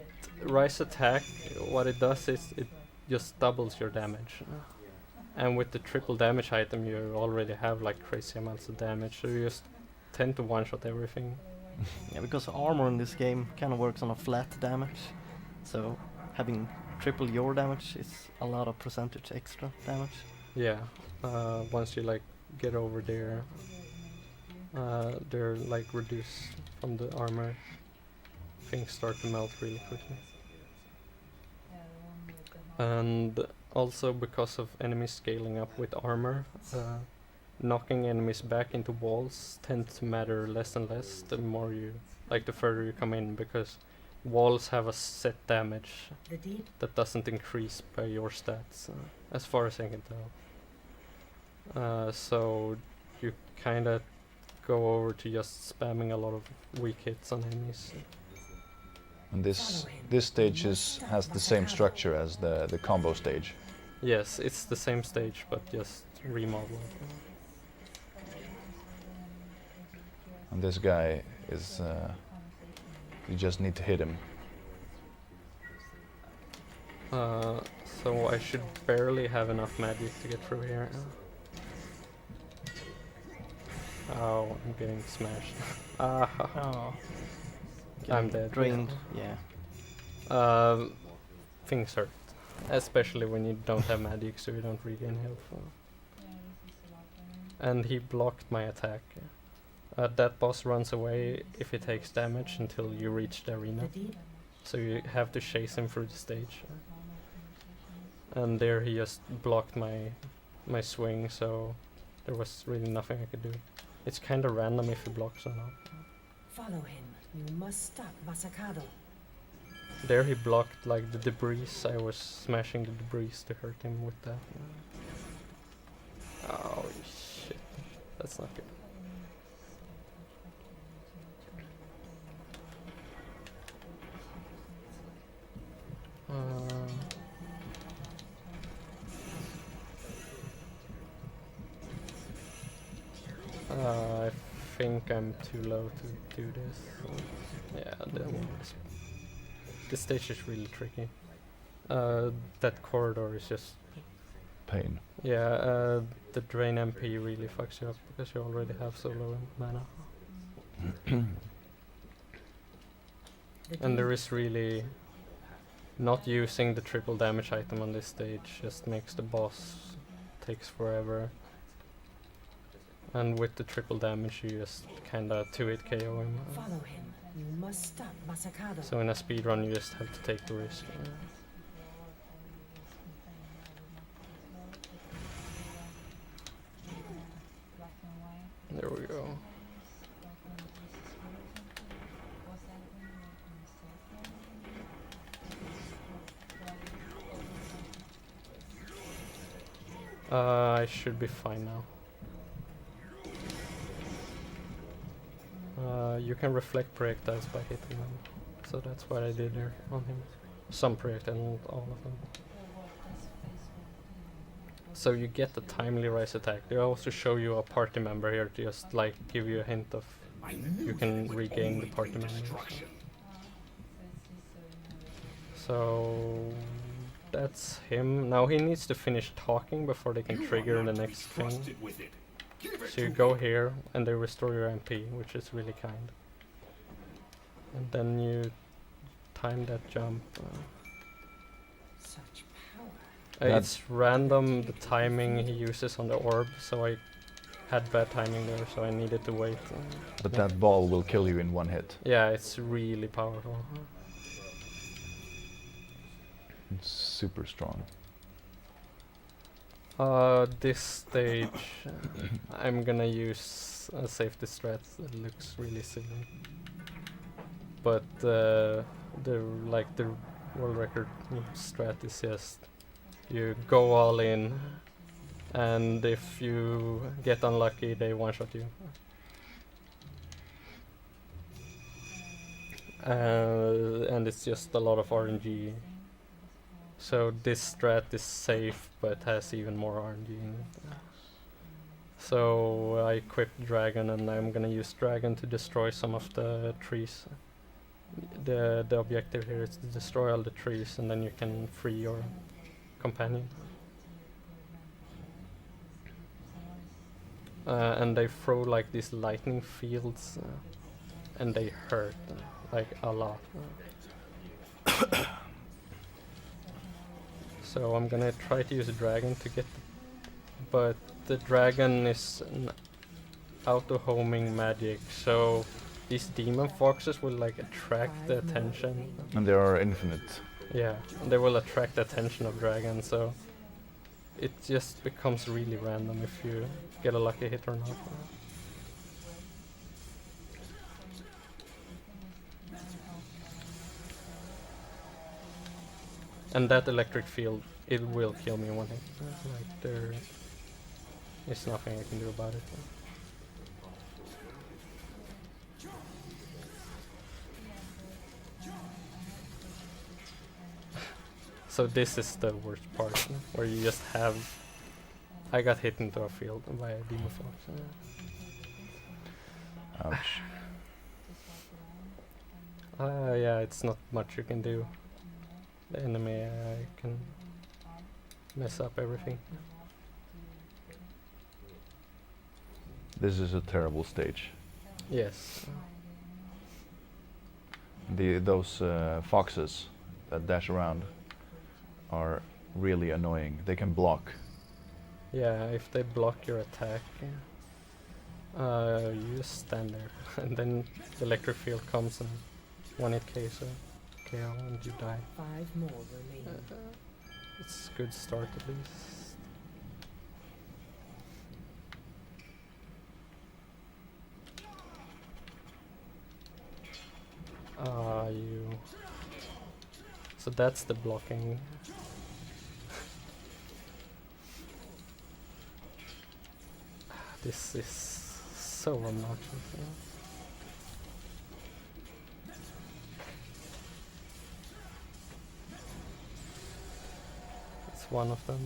rise attack, what it does is it just doubles your damage. And with the triple damage item, you already have like crazy amounts of damage, so you just tend to one-shot everything. Yeah, because armor in this game kind of works on a flat damage, so having triple your damage is a lot of percentage extra damage. Yeah, once you like get over there, they're like reduced from the armor. Things start to melt really quickly. And also because of enemies scaling up with armor, knocking enemies back into walls tend to matter less and less the more you, like the further you come in, because walls have a set damage The deep that doesn't increase by your stats, as far as I can tell. So you kinda go over to just spamming a lot of weak hits on enemies. And this stage has the same structure as the combo stage. Yes, it's the same stage, but just remodeled. And this guy is, you just need to hit him. So I should barely have enough magic to get through here. Oh, I'm getting smashed. Oh. I'm dead. Drained, yeah. Things hurt. Especially when you don't have magic, so you don't regain health. And he blocked my attack. That boss runs away if he takes damage until you reach the arena. the deep So you have to chase him through the stage. And there he just blocked my swing, so there was really nothing I could do. It's kind of random if he blocks or not. follow him. You must stop Masakado. There he blocked like the debris. I was smashing the debris to hurt him with that. Oh shit, that's not good. I think I'm too low to do this. Yeah, this stage is really tricky. That corridor is just... Pain. Yeah, the drain MP really fucks you up because you already have so low mana. And there is really... Not using the triple damage item on this stage just makes the boss takes forever. And with the triple damage you just kinda 2-hit KO him. Follow him. You must stop Masakado. So in a speedrun you just have to take the risk. There we go. I should be fine now. You can reflect projectiles by hitting them, so that's what I did there on him. Some projectiles, not all of them. So you get the timely rise attack. They also show you a party member here to just like give you a hint of you can regain the party member. So that's him. Now he needs to finish talking before they can trigger the next thing. So you go here and they restore your MP, which is really kind. And then you time that jump. Such power. It's random the timing he uses on the orb, so I had bad timing there, so I needed to wait. But Yeah. that ball will kill you in one hit. Yeah, it's really powerful. It's super strong. This stage, I'm gonna use a safety strat that looks really silly. But the world record strat is just you go all in, and if you get unlucky, they one-shot you. And it's just a lot of RNG. So this strat is safe, but has even more RNG in it. So I equipped Dragon, and I'm gonna use Dragon to destroy some of the trees. The objective here is to destroy all the trees, and then you can free your companion. And they throw like these lightning fields, and they hurt like a lot. So I'm gonna try to use a dragon to get, but the dragon is an auto-homing magic, so these demon foxes will like attract the attention. And there are infinite. Yeah, they will attract the attention of dragon, so it just becomes really random if you get a lucky hit or not. And that electric field, it will kill me in one hit. Like there is nothing I can do about it. So this is the worst part, where you just have... I got hit into a field by a demon fox. Ouch. Yeah, it's not much you can do. The enemy can mess up everything. This is a terrible stage. Yes. Those foxes that dash around are really annoying. They can block. Yeah, if they block your attack, you just stand there, and then the electric field comes and one hit KO and you die. 5 more remain. It's a good start at least. You. So that's the blocking. This is so obnoxious. It's one of them.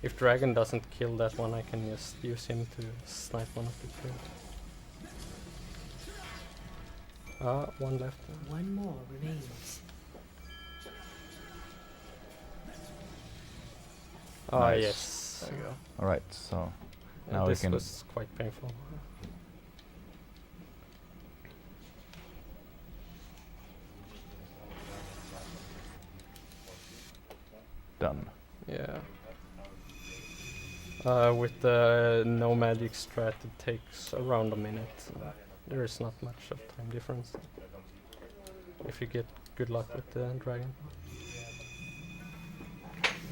If Dragon doesn't kill that one, I can just use him to snipe one of the kills. One left. 1 more remains. Nice. Yes. There you go. Alright, so And now we this can... was quite painful. Done. Yeah. With the no magic strat, it takes around a minute. There is not much of time difference if you get good luck with the dragon.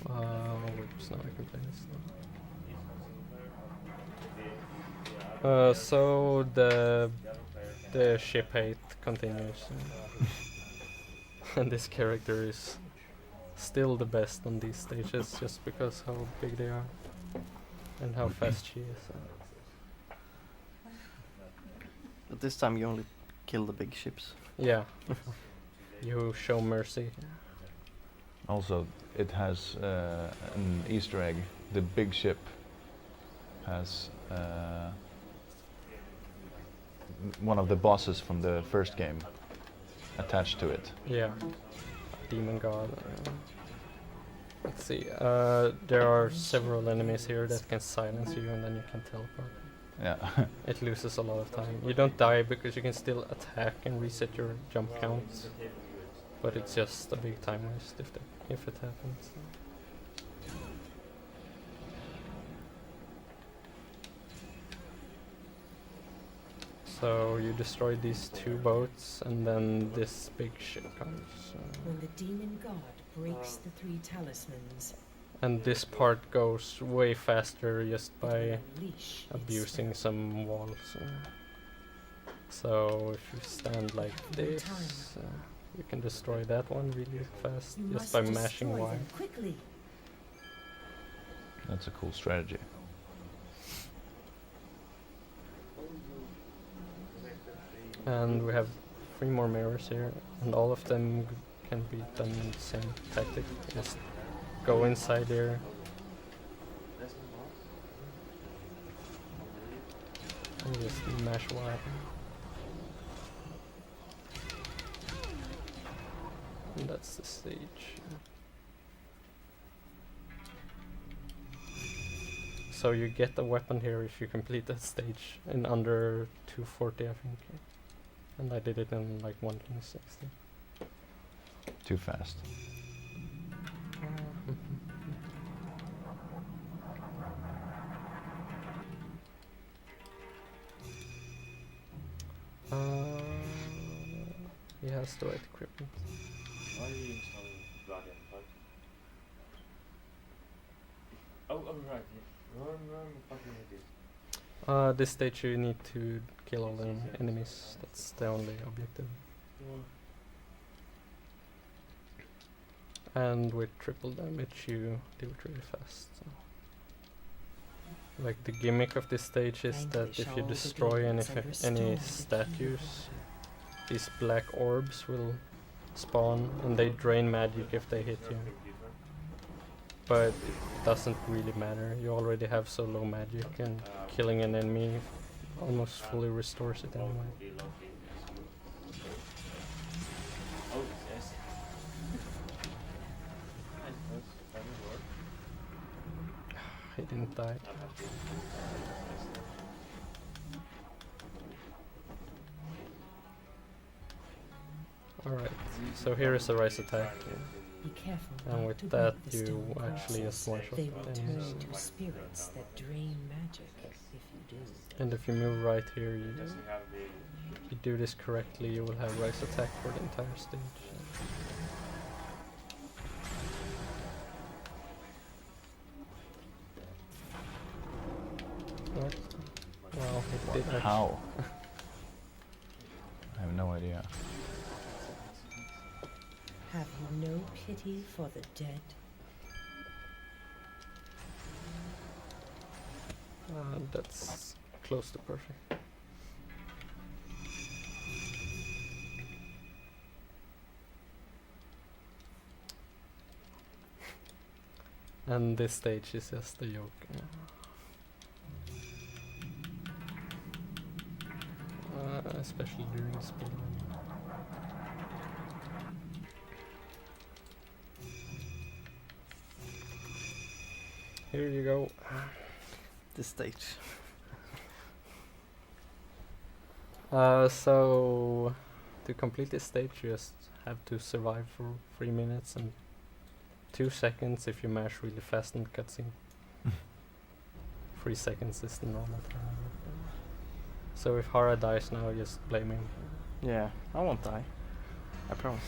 Whoops, now I can play this. So the ship hate continues, and this character is still the best on these stages just because how big they are and how fast she is. But this time you only kill the big ships. Yeah, you show mercy. Also, it has an Easter egg. The big ship has one of the bosses from the first game attached to it. Yeah, demon god. Let's see. There are several enemies here that can silence you, and then you can teleport. Yeah. It loses a lot of time. You don't die because you can still attack and reset your jump counts, but it's just a big time waste if it happens. So you destroy these 2 boats, and then this big ship comes. When the demon god breaks the 3 talismans, And this part goes way faster just it will by unleash its abusing spell. some walls. So if you stand like Every this, time. you can destroy that one really fast You just must by mashing destroy Y. them quickly. That's a cool strategy. And we have 3 more mirrors here, and all of them can be done in the same tactic. Just go inside here. And just mash Y. And that's the stage. So you get a weapon here if you complete that stage in under 240, I think. And I did it in like 1:60. Too fast. He has the right equipment. Why are you installing Guardian Fight? Oh, right. Yeah. Run, fucking idiot. This stage you need to kill all the enemies. That's the only objective. And with triple damage you do it really fast. So. Like the gimmick of this stage is that Vanquish if you all the destroy any, demons and any restore the statues, these black orbs will spawn and they drain magic if they hit you. But it doesn't really matter, you already have so low magic and killing an enemy almost fully restores it anyway. Oh, yes. That will work. He didn't die. Alright, so here is a rise attack. Be careful And not with to that break the you stone actually crosses. just one-shot They the will enemies. turn to spirits that drain magic if you do. And if you move right here, you Doesn't have the. if you do this correctly, you will have rise attack for the entire stage. What? Well, it did actually. How? I have no idea. Have you no pity for the dead? That's close to perfect. And this stage is just a joke. Especially during speedrun. Here you go. This stage. So to complete this stage you just have to survive for 3 minutes and 2 seconds if you mash really fast in the cutscene. 3 seconds is the normal time. So if Hara dies now, just blame him. Yeah, I won't die. I promise.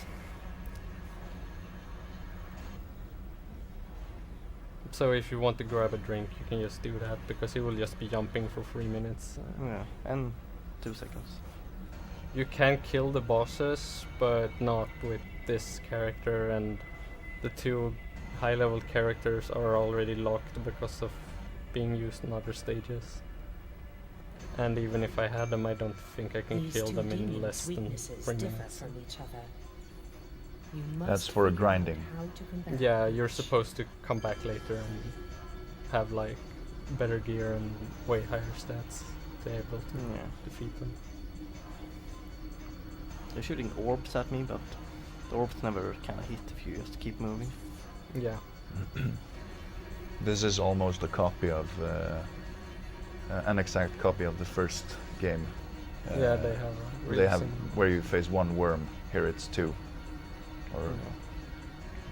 So if you want to grab a drink, you can just do that because he will just be jumping for 3 minutes. Yeah, and 2 seconds. You can kill the bosses, but not with this character, and the 2 high-level characters are already locked because of being used in other stages. And even if I had them, I don't think I can These kill two them in demons' less than weaknesses 3 differ minutes. from each other. You That's must for a figure out grinding. how to combat Yeah, you're each. supposed to come back later and have like better gear and way higher stats to be able to Yeah. defeat them. They're shooting orbs at me, but the orbs never kind of hit if you just keep moving. Yeah. This is almost a copy of an exact copy of the first game. Yeah, they have. They have where you face one worm. Here it's two, or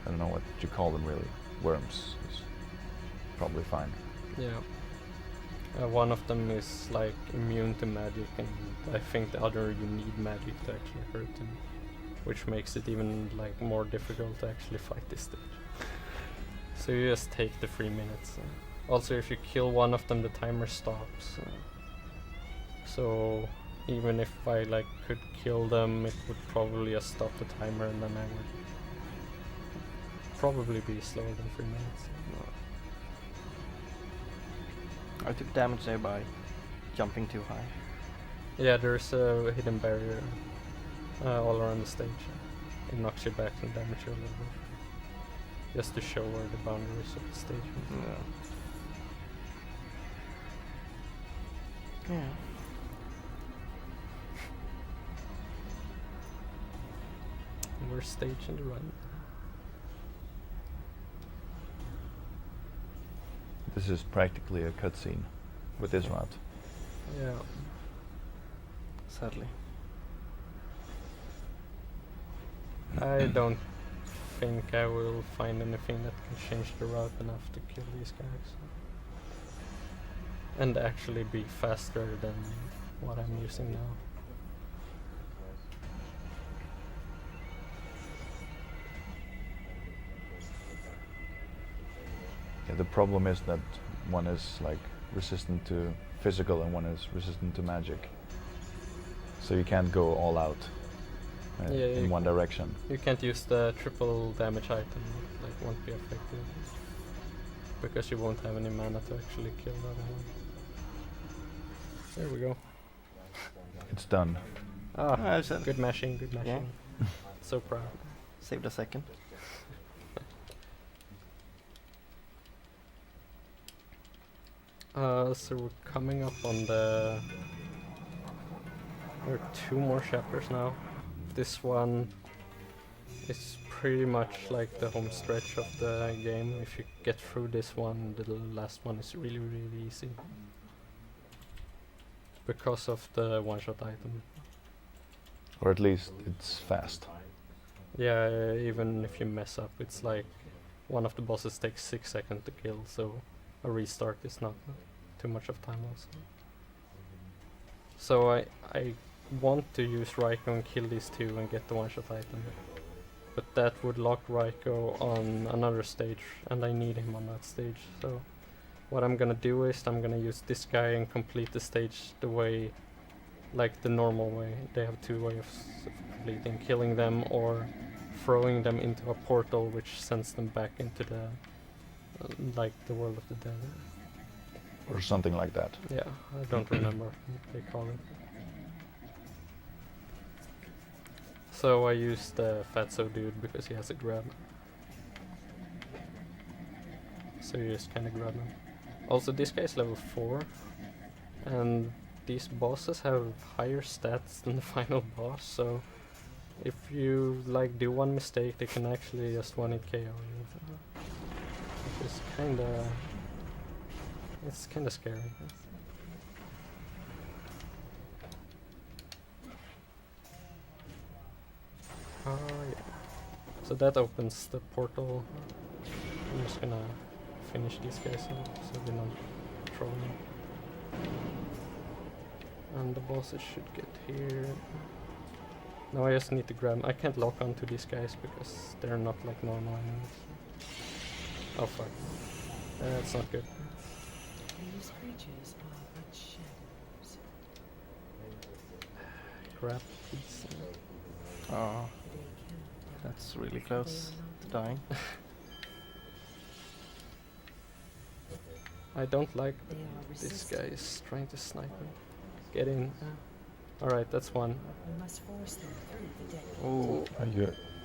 I don't know what you call them really. Worms is probably fine. Yeah. One of them is like immune to magic, and I think the other you need magic to actually hurt him, which makes it even like more difficult to actually fight this stage. So you just take the 3 minutes. Also, if you kill one of them, the timer stops. So even if I like could kill them, it would probably just stop the timer, and then I would probably be slower than 3 minutes. I took damage there by jumping too high. Yeah, there's a hidden barrier all around the stage. It knocks you back and damages you a little bit, just to show where the boundaries of the stage is. Yeah. Worst stage in the run. This is practically a cutscene with this route. Yeah. Sadly. I don't think I will find anything that can change the route enough to kill these guys. And actually be faster than what I'm using now. Yeah, the problem is that one is like resistant to physical and one is resistant to magic. So you can't go all out Yeah, in you one direction. You can't use the triple damage item, like won't be effective. Because you won't have any mana to actually kill the other one. There we go. It's done. Ah, I said good mashing, good Yeah. mashing. So proud. saved a second. So we're coming up on the... There are 2 more chapters now. This one is pretty much like the home stretch of the game. If you get through this one, the last one is really, really easy. Because of the one-shot item. Or at least it's fast. Yeah, even if you mess up, it's like one of the bosses takes 6 seconds to kill, so a restart is not too much of time also. So I want to use Raiko and kill these 2 and get the one-shot item. But that would lock Raiko on another stage, and I need him on that stage. So what I'm gonna do is I'm gonna use this guy and complete the stage the way, like the normal way. They have 2 ways of completing: killing them or throwing them into a portal which sends them back into the like the world of the dead. Or something like that. Yeah, I don't remember what they call it. So I used the Fatso dude because he has a grab. So you just kinda grab him. Also, this guy's level 4, and these bosses have higher stats than the final boss, so if you like do one mistake, they can actually just one-hit KO you. Which is it's kinda scary. Oh yeah. So that opens the portal. I'm just gonna finish these guys up so they don't throw me. And the bosses should get here. Now I just need to grab. I can't lock onto these guys because they're not like normal enemies. Oh fuck. That's not good. These creatures are but shadows. Grab these. Oh, They cannot die. that's really They close are to not dying. I don't like They are this resistant. guy is trying to snipe me. Get in. Alright, that's one. We must force them through the dead. Oh,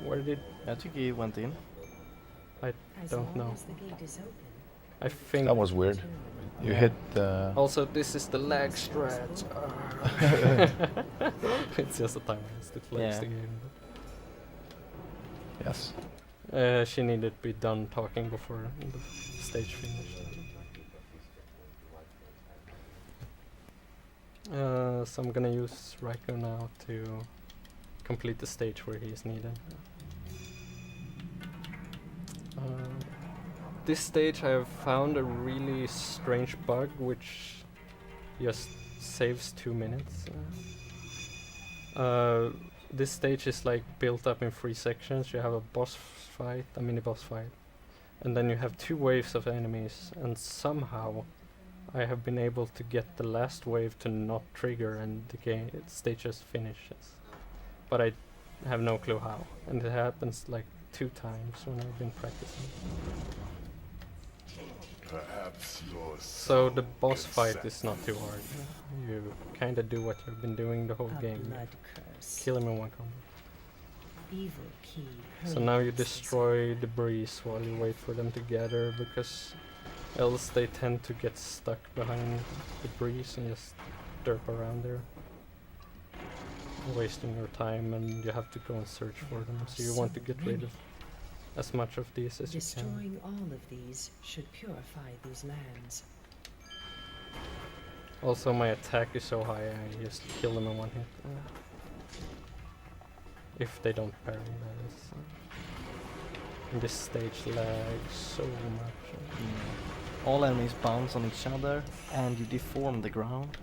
Where did... I think he went in. As don't long know. as the gate is open, I think... That was weird. You hit the... Also, this is the lag strat. It's just a time waste. It lags Yeah. the game. Yes. She needed to be done talking before the stage finished. So I'm gonna use Raiko now to complete the stage where he is needed. This stage I have found a really strange bug which just saves 2 minutes. This stage is like built up in 3 sections. You have a boss fight, a mini boss fight, and then you have 2 waves of enemies, and somehow I have been able to get the last wave to not trigger and the stage just finishes. But I have no clue how, and it happens like 2 times when I've been practicing. Perhaps yours. So the boss fight is not too hard. You kinda do what you've been doing the whole A game. blood curse. Kill him in 1 combo. Evil key. So now you permeates this destroy debris while you wait for them to gather, because else they tend to get stuck behind debris and just derp around there, wasting your time, and you have to go and search for them. So you want to get rid of as much of these as you can. Destroying all of these should purify these lands. Also, my attack is so high, I just kill them in 1 hit. If they don't parry, that is. And this stage lags so much. All enemies bounce on each other, and you deform the ground.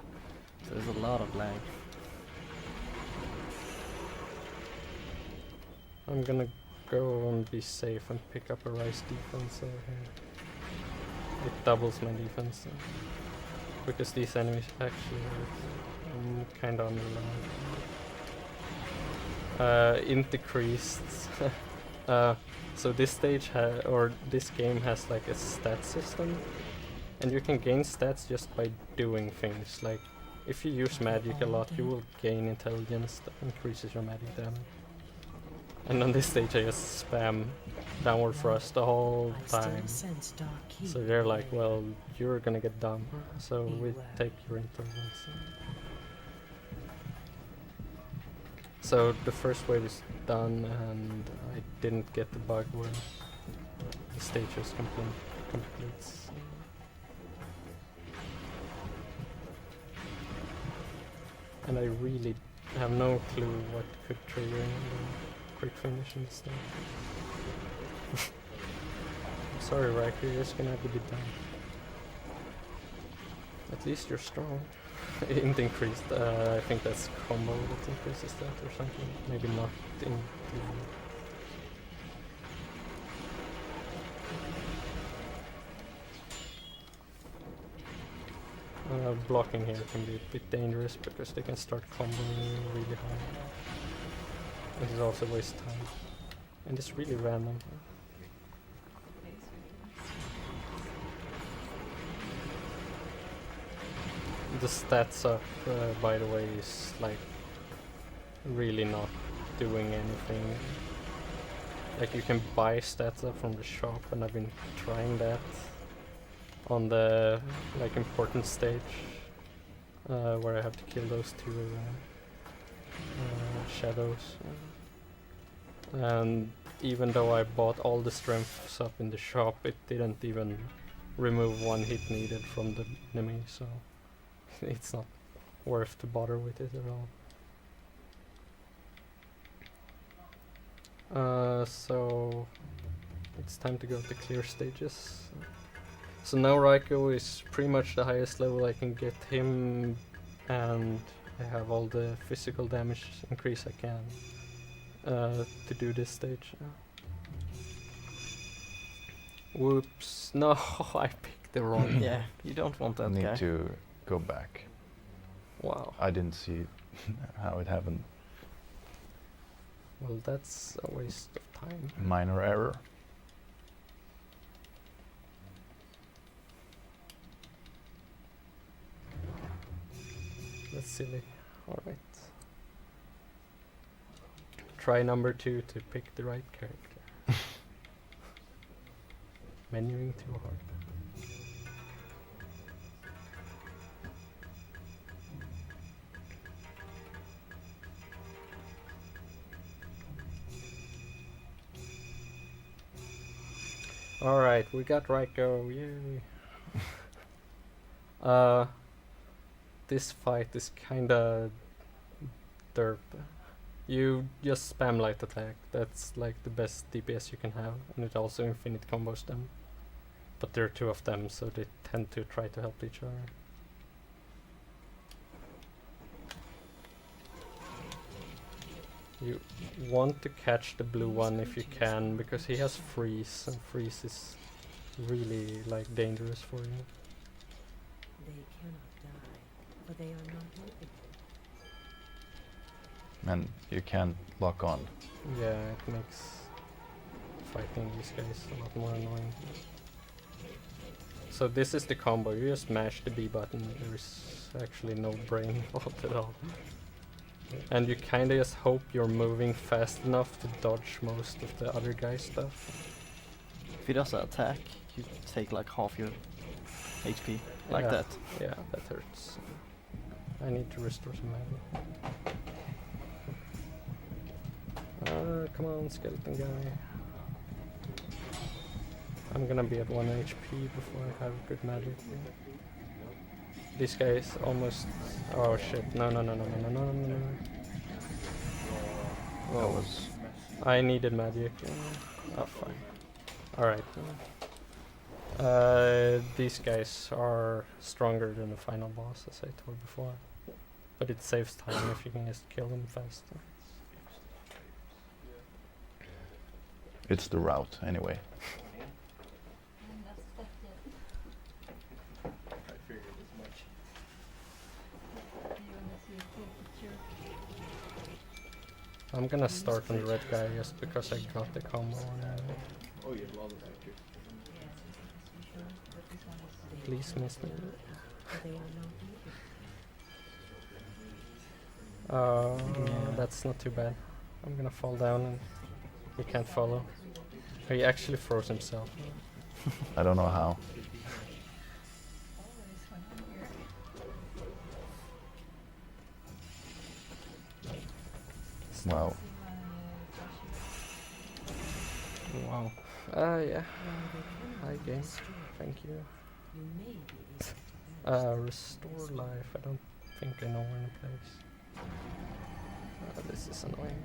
So there's a lot of lag. I'm gonna go and be safe and pick up a rice defense over here. It doubles my defense. Because these enemies actually hurt. I'm kinda underleveled. Int decreased. So this stage or this game has like a stat system, and you can gain stats just by doing things. Like if you use magic a lot, you will gain intelligence that increases your magic damage. And on this stage, I just spam downward thrust the whole I still time. sense dark key. So they're like, well, you're gonna get dumb. So we Beware. take your intelligence. So the first wave is done, and I didn't get the bug where the stage just completes. And I really have no clue what could trigger the quick finish in this thing. I'm sorry, Riker, you're just gonna have to be done. At least you're strong. Int increased. I think that's combo that increases that or something. Maybe not in blocking here can be a bit dangerous because they can start comboing really high. And it also wastes time. And it's really random. The stats up, by the way, is like really not doing anything. Like you can buy stats up from the shop, and I've been trying that on the like important stage where I have to kill those 2 shadows. And even though I bought all the strengths up in the shop, it didn't even remove 1 hit needed from the enemy, so it's not worth to bother with it at all. So it's time to go to clear stages. So now Raiko is pretty much the highest level I can get him, and I have all the physical damage increase I can to do this stage. Whoops! No, I picked the wrong. Yeah, you don't want that Need guy. to go back. Wow. I didn't see how it happened. Well, that's a waste of time. Minor error. That's silly. Alright. Try number 2 to pick the right character. Menuing too hard. Alright, we got Raiko, yay. This fight is kinda derp. You just spam light attack, that's like the best DPS you can have, and it also infinite combos them. But there are two of them, so they tend to try to help each other. You want to catch the blue one if you can, because he has freeze, and freeze is really like dangerous for you. They cannot die, for they are not open. And you can't lock on. Yeah, it makes fighting these guys a lot more annoying. So this is the combo, you just mash the B button, there's actually no brain involved at all. And you kinda just hope you're moving fast enough to dodge most of the other guy's stuff. If he does an attack, you take like half your HP, like Yeah. that. Yeah, that hurts. I need to restore some mana. Come on, skeleton guy. I'm gonna be at 1 HP before I have good magic. This guy is almost... Oh shit, no. That was I needed magic. Oh, fine. Alright. These guys are stronger than the final boss, as I told before. But it saves time if you can just kill them faster. it's the route anyway. I'm gonna start on the red guy just because I got the combo on him. Please miss me. For they are not open. Yeah, that's not too bad. I'm gonna fall down and he can't follow. He actually froze himself. I don't know how. Wow. Wow. Yeah. While they cannot Hi be game. destroyed, Thank you. you may be able to banish Restore life. I don't think I know where in place. This is annoying.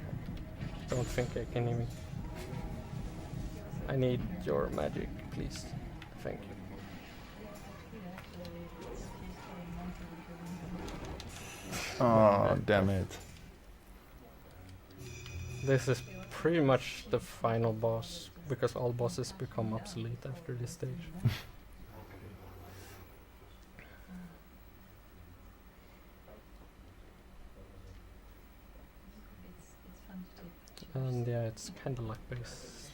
Don't think I can even... I need your magic, please. Thank you. Oh, damn it. This is pretty much the final boss, because all bosses become obsolete after this stage. And yeah, it's kinda luck based.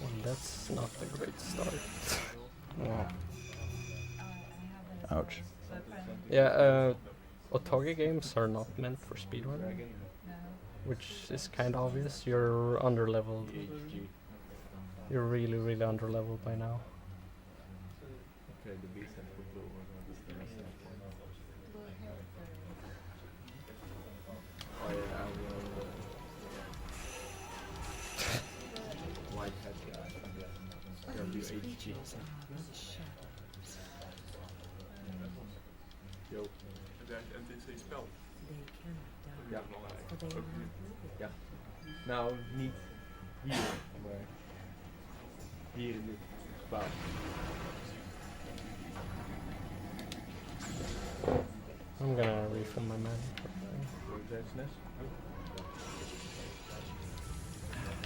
Well, that's not a great start. Yeah. Ouch. Yeah, Otogi games are not meant for speedrunning, which is kinda obvious. You're underleveled. You're really, really underleveled by now. These creatures are in the shadows. They cannot die, for they are not living. Nou, niet hier, maar hier in dit gebouw. I'm gonna refill my mana.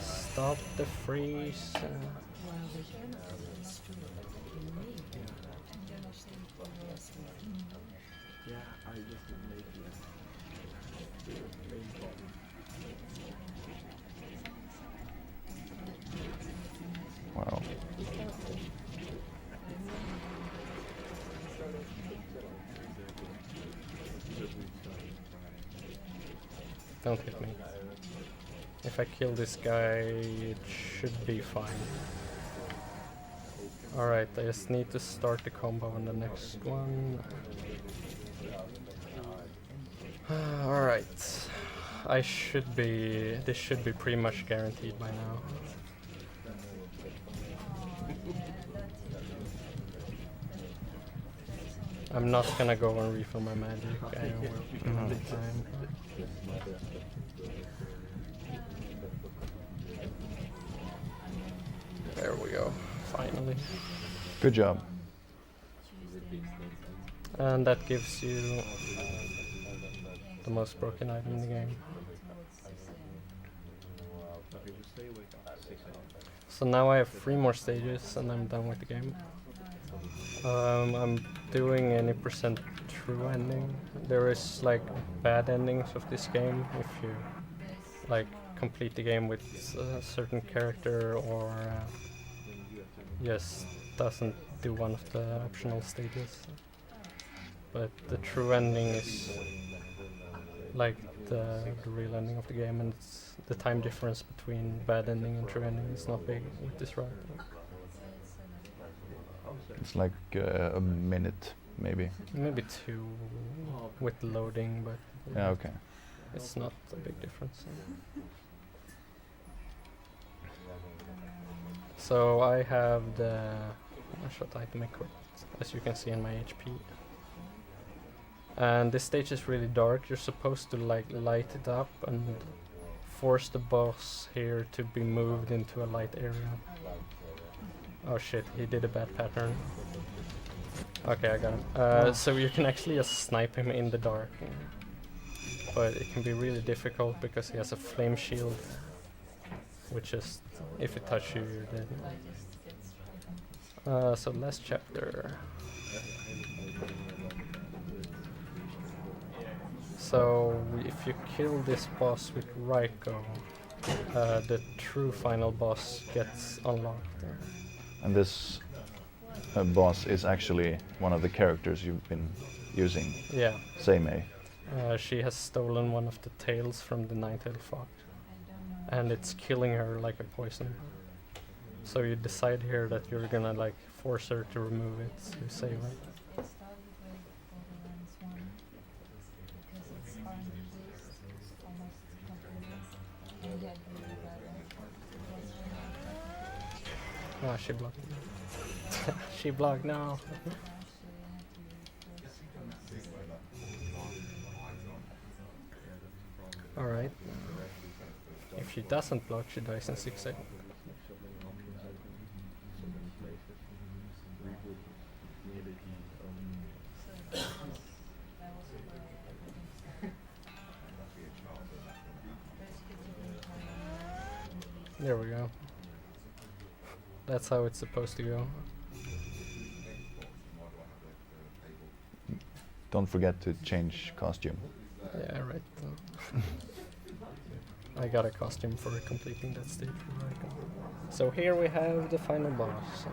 Stop the freeze. While they cannot be destroyed, you may be able to banish them gloriously. Ja, I just make it. Wow. Don't hit me. If I kill this guy, it should be fine. Alright, I just need to start the combo on the next one. Alright. I should be. This should be pretty much guaranteed by now. I'm not gonna go and refill my magic. I will be fine. There we go. Finally. Good job. And that gives you the most broken item in the game. So now I have 3 more stages and I'm done with the game. I'm doing any percent true ending. There is like bad endings of this game if you like complete the game with a certain character or just doesn't do one of the optional stages. But the true ending is like the real ending of the game, and it's the time difference between bad ending and true ending is not big with this route. It's like a minute, maybe. Maybe 2 with loading, but Yeah, okay. it's not a big difference. So I have the one-shot item equipped, as you can see in my HP. And this stage is really dark. You're supposed to like light it up and force the boss here to be moved into a light area. Oh shit, he did a bad pattern. Okay, I got him. So you can actually just snipe him in the dark. But it can be really difficult because he has a flame shield. Which is, if it touches you, you're dead. So last chapter. So if you kill this boss with Raiko, the true final boss gets unlocked. And this boss is actually one of the characters you've been using. Yeah. Seimei. She has stolen one of the tails from the nine-tailed fox. And it's killing her like a poison. So you decide here that you're gonna like force her to remove it, so you save her. Oh, she blocked. She blocked now. Alright. If she doesn't block, she dies in 6 seconds. There we go. That's how it's supposed to go. Don't forget to change costume. Yeah, right. I got a costume for completing that stage. So here we have the final boss.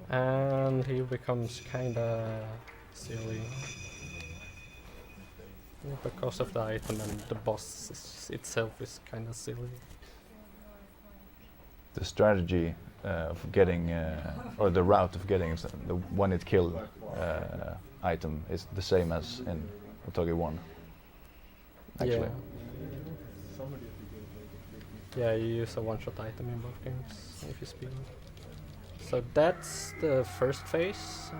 And he becomes kinda silly. Because of the item, and the boss itself is kinda silly. The strategy of getting, or the route of getting the one hit kill item is the same as in Otogi 1. Actually. Yeah, you use a one-shot item in both games if you speed. So that's the first phase.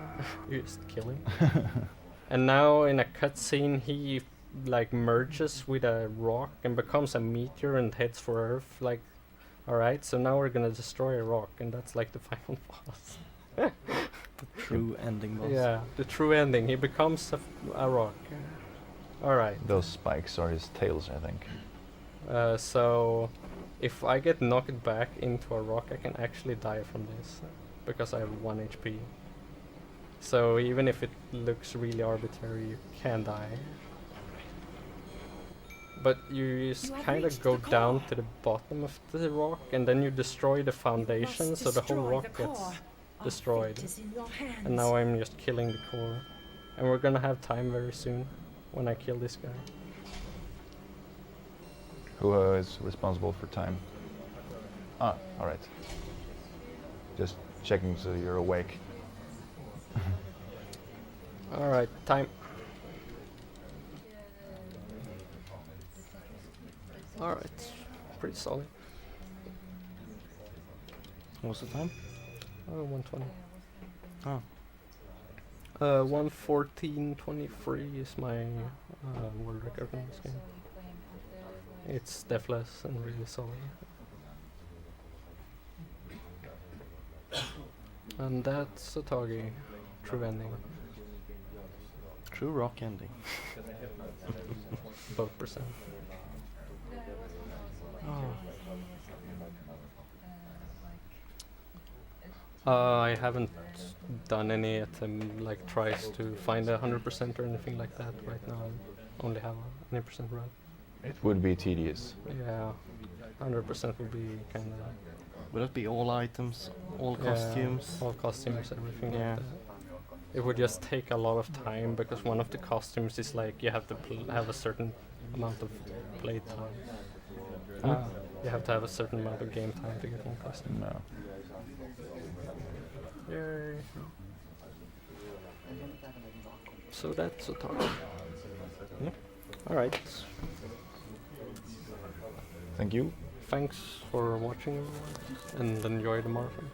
You just kill him. And now in a cutscene he like merges with a rock and becomes a meteor and heads for Earth. Like, alright, so now we're gonna destroy a rock, and that's like the final boss. The true ending boss. Yeah, the true ending. He becomes a rock. Alright. Those spikes are his tails, I think. So if I get knocked back into a rock, I can actually die from this because I have 1 HP. So even if it looks really arbitrary, you can die. But you just kind of go down to the bottom of the rock, and then you destroy the foundation, so the whole rock gets destroyed. And now I'm just killing the core. And we're gonna have time very soon when I kill this guy. Who is responsible for time? Ah, alright. Just checking so you're awake. Alright, time. Alright, pretty solid. What's the time? 120. Oh, 114.23 is my world record in this game. It's deathless and really solid. And that's Otogi. True ending. true rock ending. Both percent. Oh, I haven't done any like tries to find 100% or anything like that right now. I only have a 100% run. It would be tedious. Yeah, 100% would be kind of would that be all items, all costumes? all costumes, everything Yeah. like that. It would just take a lot of time because one of the costumes is like you have to have a certain amount of play time. You have to have a certain amount of game time to get one costume. No. Yay. So that's a talk. Alright. Thank you. Thanks for watching everyone and enjoy the marathon.